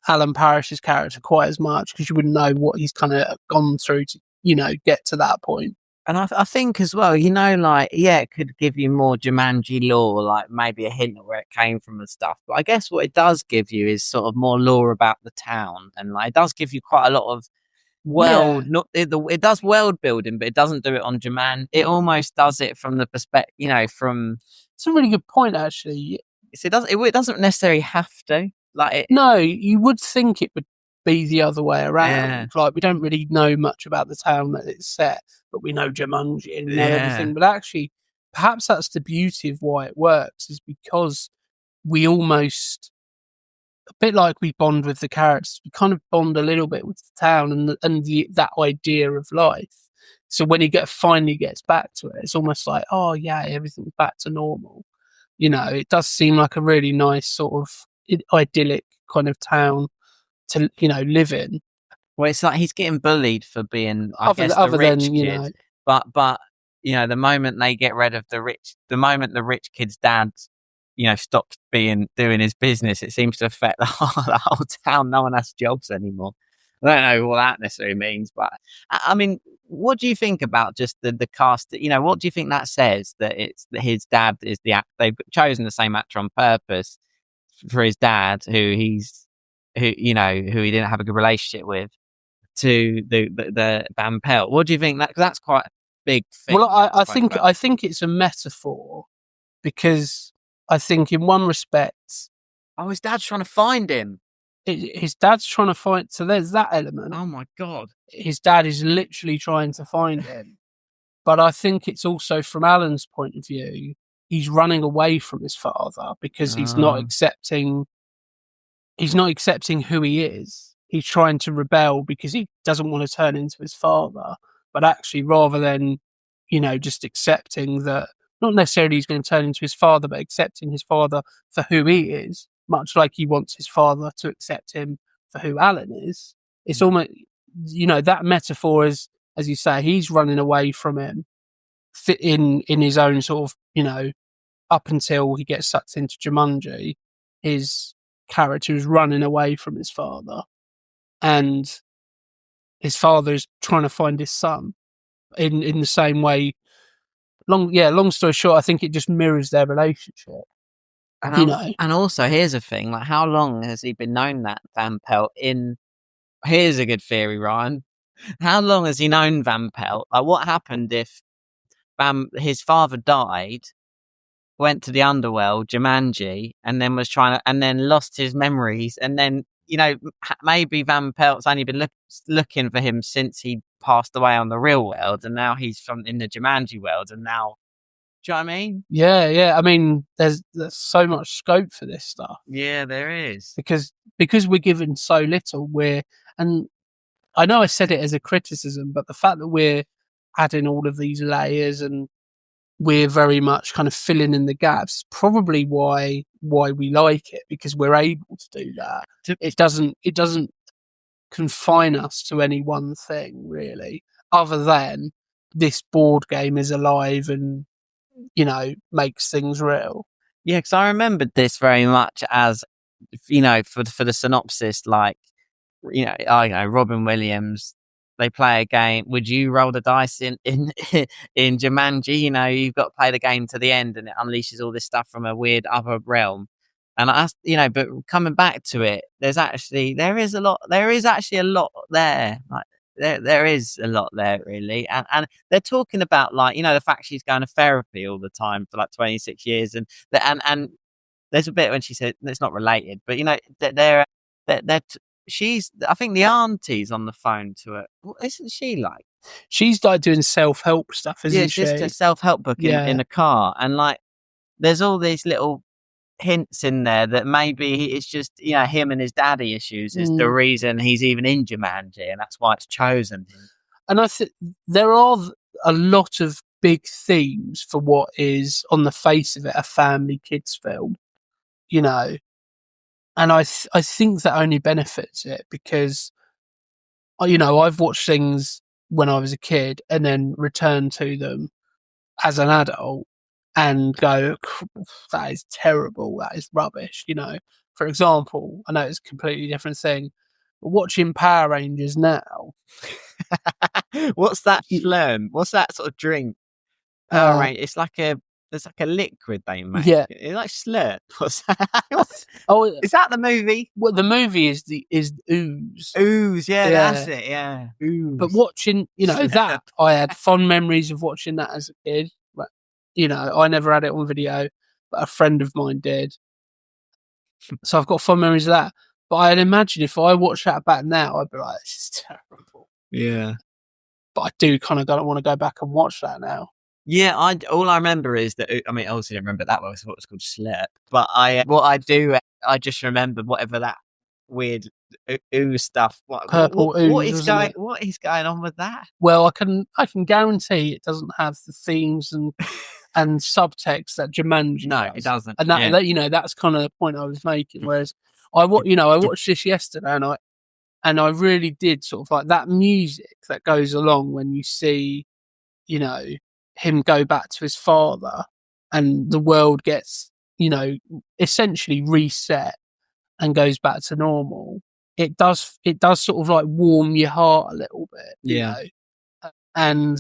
Alan Parrish's character quite as much because you wouldn't know what he's kind of gone through to, you know, get to that point. And I think as well, you know, like, yeah, it could give you more Jumanji lore, like maybe a hint of where it came from and stuff. But I guess what it does give you is sort of more lore about the town, and like it does give you quite a lot of it does world building, but it doesn't do it on Jumanji. It almost does it from the perspective, you know, from. It's a really good point, actually. It doesn't necessarily have to. No, you would think it would be the other way around. Yeah. Like, we don't really know much about the town that it's set, but we know Jumanji and know everything. But actually, perhaps that's the beauty of why it works, is because we almost, a bit like we bond with the characters, we kind of bond a little bit with the town and that idea of life. So when he finally gets back to it, it's almost like, oh yeah, everything's back to normal. You know, it does seem like a really nice sort of idyllic kind of town to, you know, live in. Well, it's like he's getting bullied for being, I guess, the rich kid. You know, But you know, the moment they get rid of the rich kid's dad, you know, stops doing his business, it seems to affect the whole town. No one has jobs anymore. I don't know what that necessarily means, but I mean, what do you think about just the cast? You know, what do you think that says, that that his dad is the act? They've chosen the same actor on purpose for his dad, who he didn't have a good relationship with, to the Van Pelt. What do you think? That's quite a big thing. Well, I think it's a metaphor, because I think in one respect, his dad's trying to find him. His dad's trying to find. So there's that element. Oh my God! His dad is literally trying to find him. But I think it's also, from Alan's point of view, he's running away from his father because he's not accepting. He's not accepting who he is. He's trying to rebel because he doesn't want to turn into his father. But actually, rather than, just accepting that, not necessarily he's going to turn into his father, but accepting his father for who he is, much like he wants his father to accept him for who Alan is. It's almost, that metaphor is, as you say, he's running away from him in his own sort of, up until he gets sucked into Jumanji, his character is running away from his father, and his father is trying to find his son in the same way. Long story short, I think it just mirrors their relationship. And also, here's a thing: like, how long has he been known that Van Pelt? Here's a good theory, Ryan. How long has he known Van Pelt? Like, what happened if his father died, went to the underworld, Jumanji, and then and then lost his memories, and then maybe Van Pelt's only been looking for him since he passed away on the real world, and now he's in the Jumanji world, and now, do you know what I mean? Yeah. I mean, there's so much scope for this stuff. Yeah, there is. Because we're given so little, and I know I said it as a criticism, but the fact that we're adding all of these layers and we're very much kind of filling in the gaps is probably why we like it, because we're able to do that. It doesn't confine us to any one thing, really, other than this board game is alive and makes things real. Yeah, because I remembered this very much as, for the synopsis, like, Robin Williams, they play a game. Would you roll the dice in Jumanji? You've got to play the game to the end, and it unleashes all this stuff from a weird other realm. And but coming back to it, there is actually a lot there. Like, there is a lot there, really. And they're talking about, like, the fact she's going to therapy all the time for like 26 years, and there's a bit when she said it's not related, but they're I think the auntie's on the phone to her. What isn't she like? She's like doing self-help stuff, isn't she? Yeah, just a self-help book in a car. And, like, there's all these little hints in there that maybe it's just, him and his daddy issues is the reason he's even in Jumanji, and that's why it's chosen. And I think there are a lot of big themes for what is, on the face of it, a family kids film, and I think that only benefits it, because, I've watched things when I was a kid and then returned to them as an adult and go, that is terrible, that is rubbish. For example, I know it's a completely different thing, but watching Power Rangers now. What's that slurm? What's that sort of drink? Power Rangers. It's like there's like a liquid they make. Yeah. It's like Slurp. What's that? Is that the movie? Well, the movie is Ooze. Ooze, yeah, that's it, yeah. Ooze. But watching, that, I had fond memories of watching that as a kid. But, I never had it on video, but a friend of mine did. So I've got fond memories of that. But I'd imagine if I watched that back now, I'd be like, this is terrible. Yeah. But I do kind of don't want to go back and watch that now. Yeah, all I remember is that, I mean, obviously I don't remember that well, so what was called Slurp. But I just remember whatever that weird ooze stuff. Purple ooze. What is going on with that? Well, I can guarantee it doesn't have the themes and subtext that Jumanji does. It doesn't. And that that's kind of the point I was making. Whereas I watched this yesterday, and I really did sort of like that music that goes along when you see you know, him go back to his father and the world gets, you know, essentially reset and goes back to normal, it does sort of like warm your heart a little bit, you know. And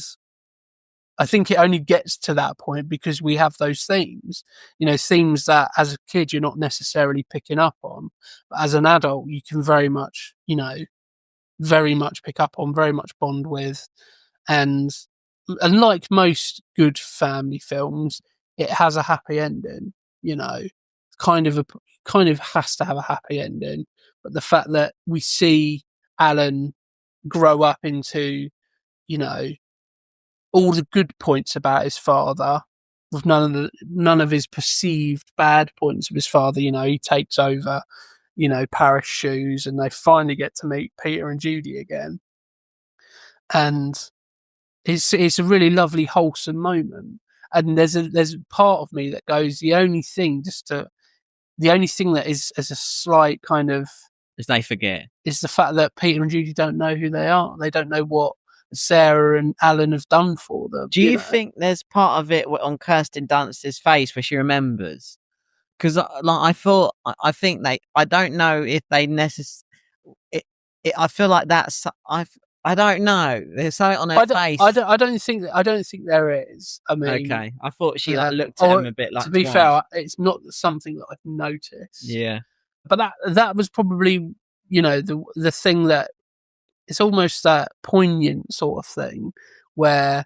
I think it only gets to that point because we have those themes, you know, themes that as a kid you're not necessarily picking up on, but as an adult you can very much, you know, very much pick up on, very much bond with. And like most good family films, it has a happy ending, you know, kind of has to have a happy ending. But the fact that we see Alan grow up into, you know, all the good points about his father, with none of his perceived bad points of his father. You know, he takes over, you know, Parrish shoes, and they finally get to meet Peter and Judy again, and it's a really lovely, wholesome moment. And there's a part of me that goes, the only thing that is as a slight kind of as they forget is the fact that Peter and Judy don't know who they are. They don't know what Sarah and Alan have done for them. Do you think there's part of it on Kirsten Dunst's face where she remembers? Because I don't know if they necessarily. I feel like that's I don't know. There's something on her face. I don't think there is. I mean, okay. I thought she looked at him a bit like. To be fair, it's not something that I've noticed. Yeah, but that was probably, you know, the thing that it's almost that poignant sort of thing where,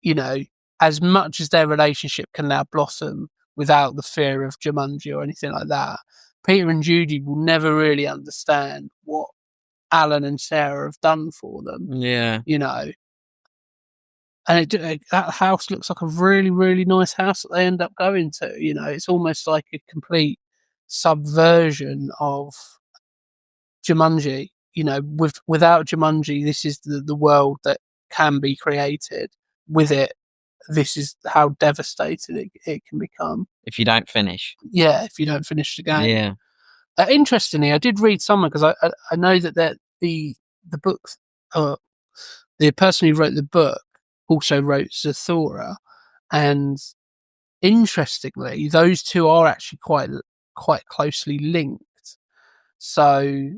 you know, as much as their relationship can now blossom without the fear of Jumanji or anything like that, Peter and Judy will never really understand what Alan and Sarah have done for them. Yeah. You know, and that house looks like a really, really nice house that they end up going to. You know, it's almost like a complete subversion of Jumanji. You know, without Jumanji, this is the world that can be created. With it, this is how devastated it can become. If you don't finish. Yeah, if you don't finish the game. Yeah. Interestingly, I did read somewhere, because I know that the book, the person who wrote the book also wrote Zathura, and interestingly, those two are actually quite closely linked. So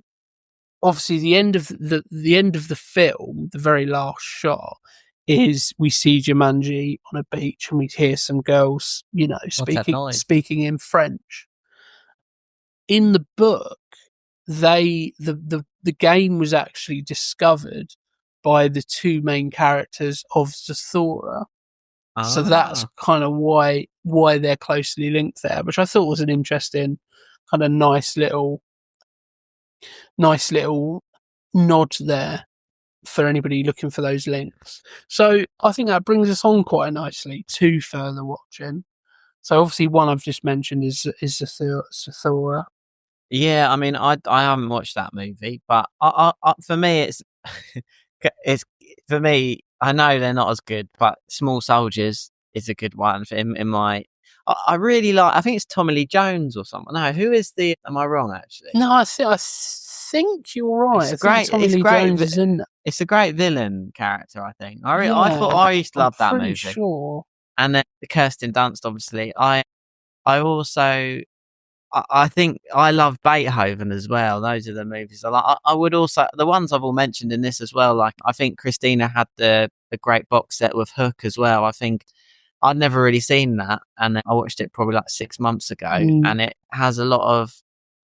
obviously, the end of the film, the very last shot, is we see Jumanji on a beach and we hear some girls, you know, speaking in French. In the book, the game was actually discovered by the two main characters of Zathura. So that's kind of why they're closely linked there, which I thought was an interesting kind of nice little nod there for anybody looking for those links. So I think that brings us on quite nicely to further watching. So obviously one I've just mentioned is Zathura. Yeah, I mean, I haven't watched that movie, but I for me, it's for me. I know they're not as good, but Small Soldiers is a good one in my. I really like. I think it's Tommy Lee Jones or someone. No, who is the? Am I wrong? Actually, no. I think you're right. It's a great villain character. I think. I thought I used to love that movie. Sure. And then Kirsten Dunst, obviously. I also. I think I love Beethoven as well. Those are the movies I like. I would also, the ones I've all mentioned in this as well. Like, I think Christina had the great box set with Hook as well. I think I'd never really seen that, and I watched it probably like 6 months ago. And it has a lot of.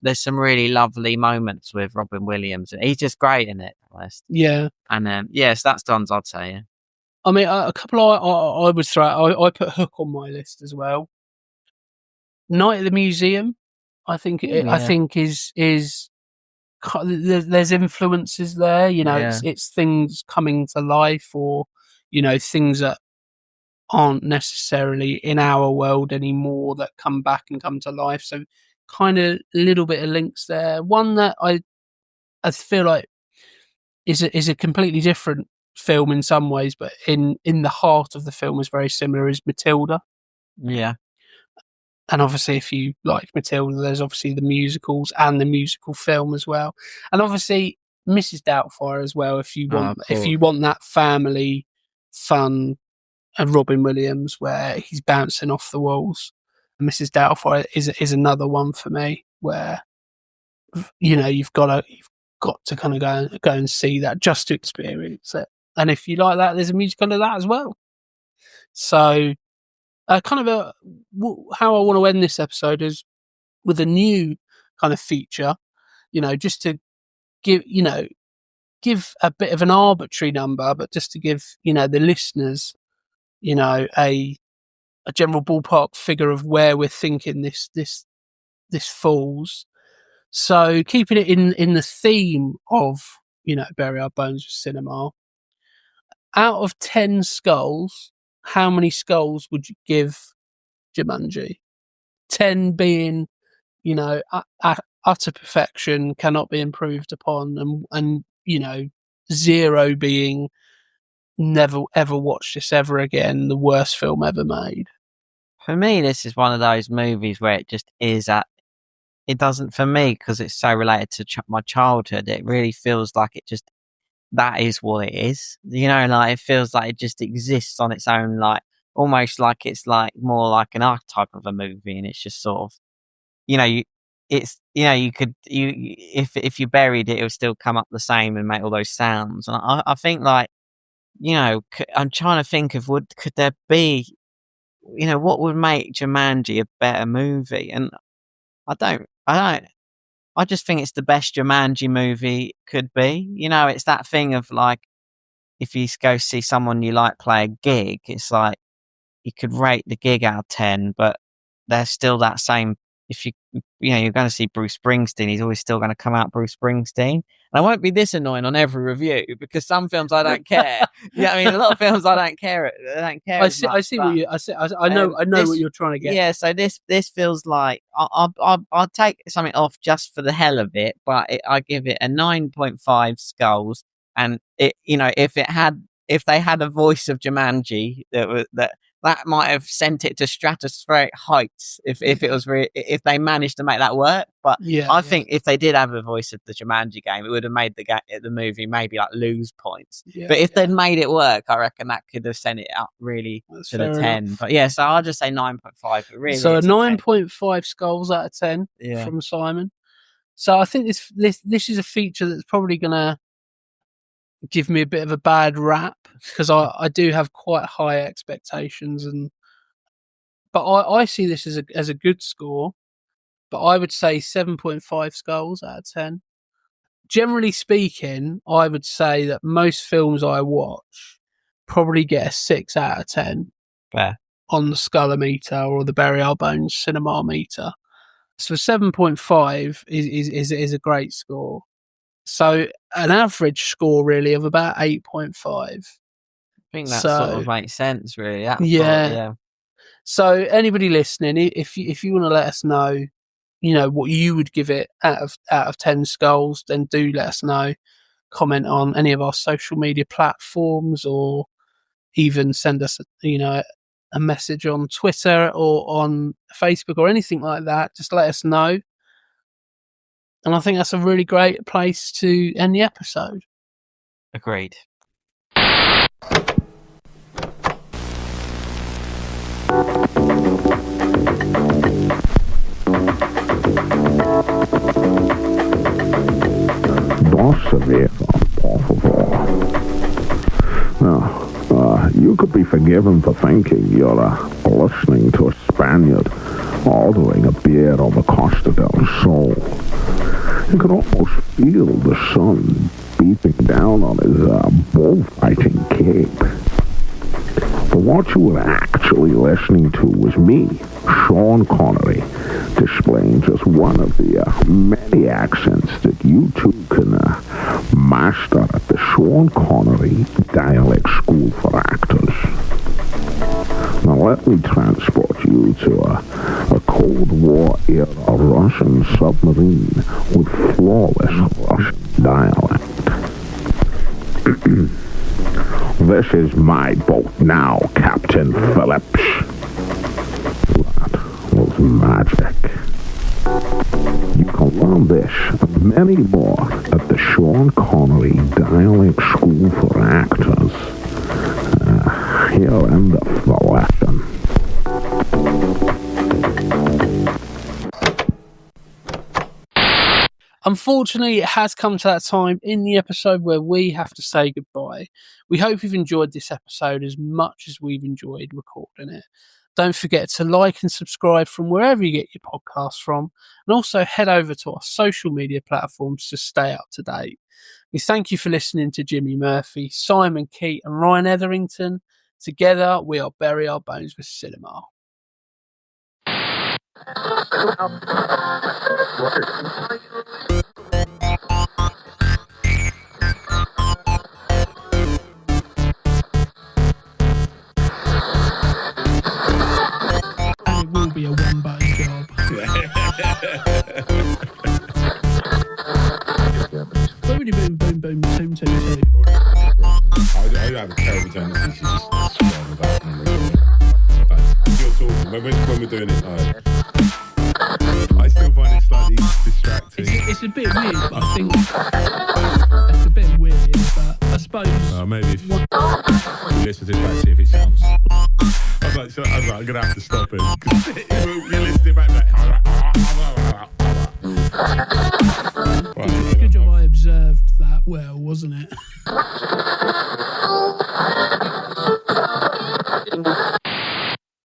There's some really lovely moments with Robin Williams, and he's just great in it. Yeah. And yes, that's Don's. I'd say. Yeah. I mean, a couple I would throw. I put Hook on my list as well. Night at the Museum. I think is there's influences there, you know. It's things coming to life, or, you know, things that aren't necessarily in our world anymore that come back and come to life. So kind of a little bit of links there. One that I feel like is a completely different film in some ways, but in the heart of the film is very similar, is Matilda. Yeah. And obviously, if you like Matilda, there's obviously the musicals and the musical film as well. And obviously, Mrs. Doubtfire as well, if you want that family fun Robin Williams where he's bouncing off the walls. Mrs. Doubtfire is another one for me where, you know, you've got to kind of go and see that just to experience it. And if you like that, there's a musical of that as well. So kind of how I want to end this episode is with a new kind of feature, you know, just to give a bit of an arbitrary number, but just to give, you know, the listeners, you know, a general ballpark figure of where we're thinking this falls. So keeping it in the theme of, you know, Bury Our Bones with Cinema, out of 10 skulls, how many skulls would you give Jumanji? 10 being, you know, utter perfection, cannot be improved upon, and you know, 0 being never ever watch this ever again, the worst film ever made. For me, this is one of those movies where it just is it doesn't, for me, because it's so related to my childhood, it really feels like it just, that is what it is. You know, like, it feels like it just exists on its own, like, almost like it's like more like an archetype of a movie, and it's just sort of, you know, if you buried it, it would still come up the same and make all those sounds. And I think, like, you know, I'm trying to think of could there be, you know, what would make Jumanji a better movie? And I just think it's the best Jumanji movie could be. You know, it's that thing of, like, if you go see someone you like play a gig, it's like you could rate the gig out of 10, but there's still that same. If you know, you're going to see Bruce Springsteen, he's always still going to come out Bruce Springsteen. And I won't be this annoying on every review, because some films I don't care. Yeah, I mean, a lot of films I don't care. I see what you. I know what you're trying to get. Yeah, so this feels like I'll take something off just for the hell of it, but I give it a 9.5 skulls. And it, you know, if they had a voice of Jumanji that might have sent it to stratospheric heights if it was if they managed to make that work. But I think if they did have a voice of the Jumanji game, it would have made the movie maybe like lose points. But if they'd made it work, I reckon that could have sent it up really to the 10. Enough. But yeah, so I'll just say 9.5. Really, so a 9.5 skulls out of 10 from Simon. So I think this is a feature that's probably gonna give me a bit of a bad rap, because I do have quite high expectations, but I see this as a good score, but I would say 7.5 skulls out of 10. Generally speaking, I would say that most films I watch probably get a 6 out of 10 on the Skull-o-meter or the Bury Our Bones Cinema meter. So 7.5 is a great score. So an average score really of about 8.5. I think that sort of makes sense, really. Yeah. So anybody listening, if you want to let us know, you know, what you would give it out of 10 skulls, then do let us know. Comment on any of our social media platforms, or even send us a message on Twitter or on Facebook or anything like that. Just let us know. And I think that's a really great place to end the episode. Agreed. Now, you could be forgiven for thinking you're listening to a Spaniard ordering a beer on the Costa del Sol. You could almost feel the sun beating down on his bullfighting cape. But what you were actually listening to was me, Sean Connery, displaying just one of the many accents that you too can master at the Sean Connery Dialect School for Actors. Now let me transport you to a Cold War era Russian submarine with flawless Russian dialect. This is my boat now, Captain Phillips. That was magic. You can learn this and many more at the Sean Connery Dialect School for Actors. here endeth the lesson. Unfortunately, it has come to that time in the episode where we have to say goodbye. We hope you've enjoyed this episode as much as we've enjoyed recording it. Don't forget to like and subscribe from wherever you get your podcasts from, and also head over to our social media platforms to stay up to date. We thank you for listening to Jimmy Murphy, Simon Keet and Ryan Etherington. Together, we are Bury Our Bones with Cinema. And it will be a one-button job. Boom, boom, boom, boom, toom, toom, toom. I have a terrible tendency to just scroll about and like, you're talking when we're doing it. I still find it slightly distracting. It's a bit weird, but I think it's a bit weird, but I suppose Maybe if you listen to it back, see if it sounds. I was like, I'm gonna have to stop it. You listen to it back, good job I observed that well, wasn't it?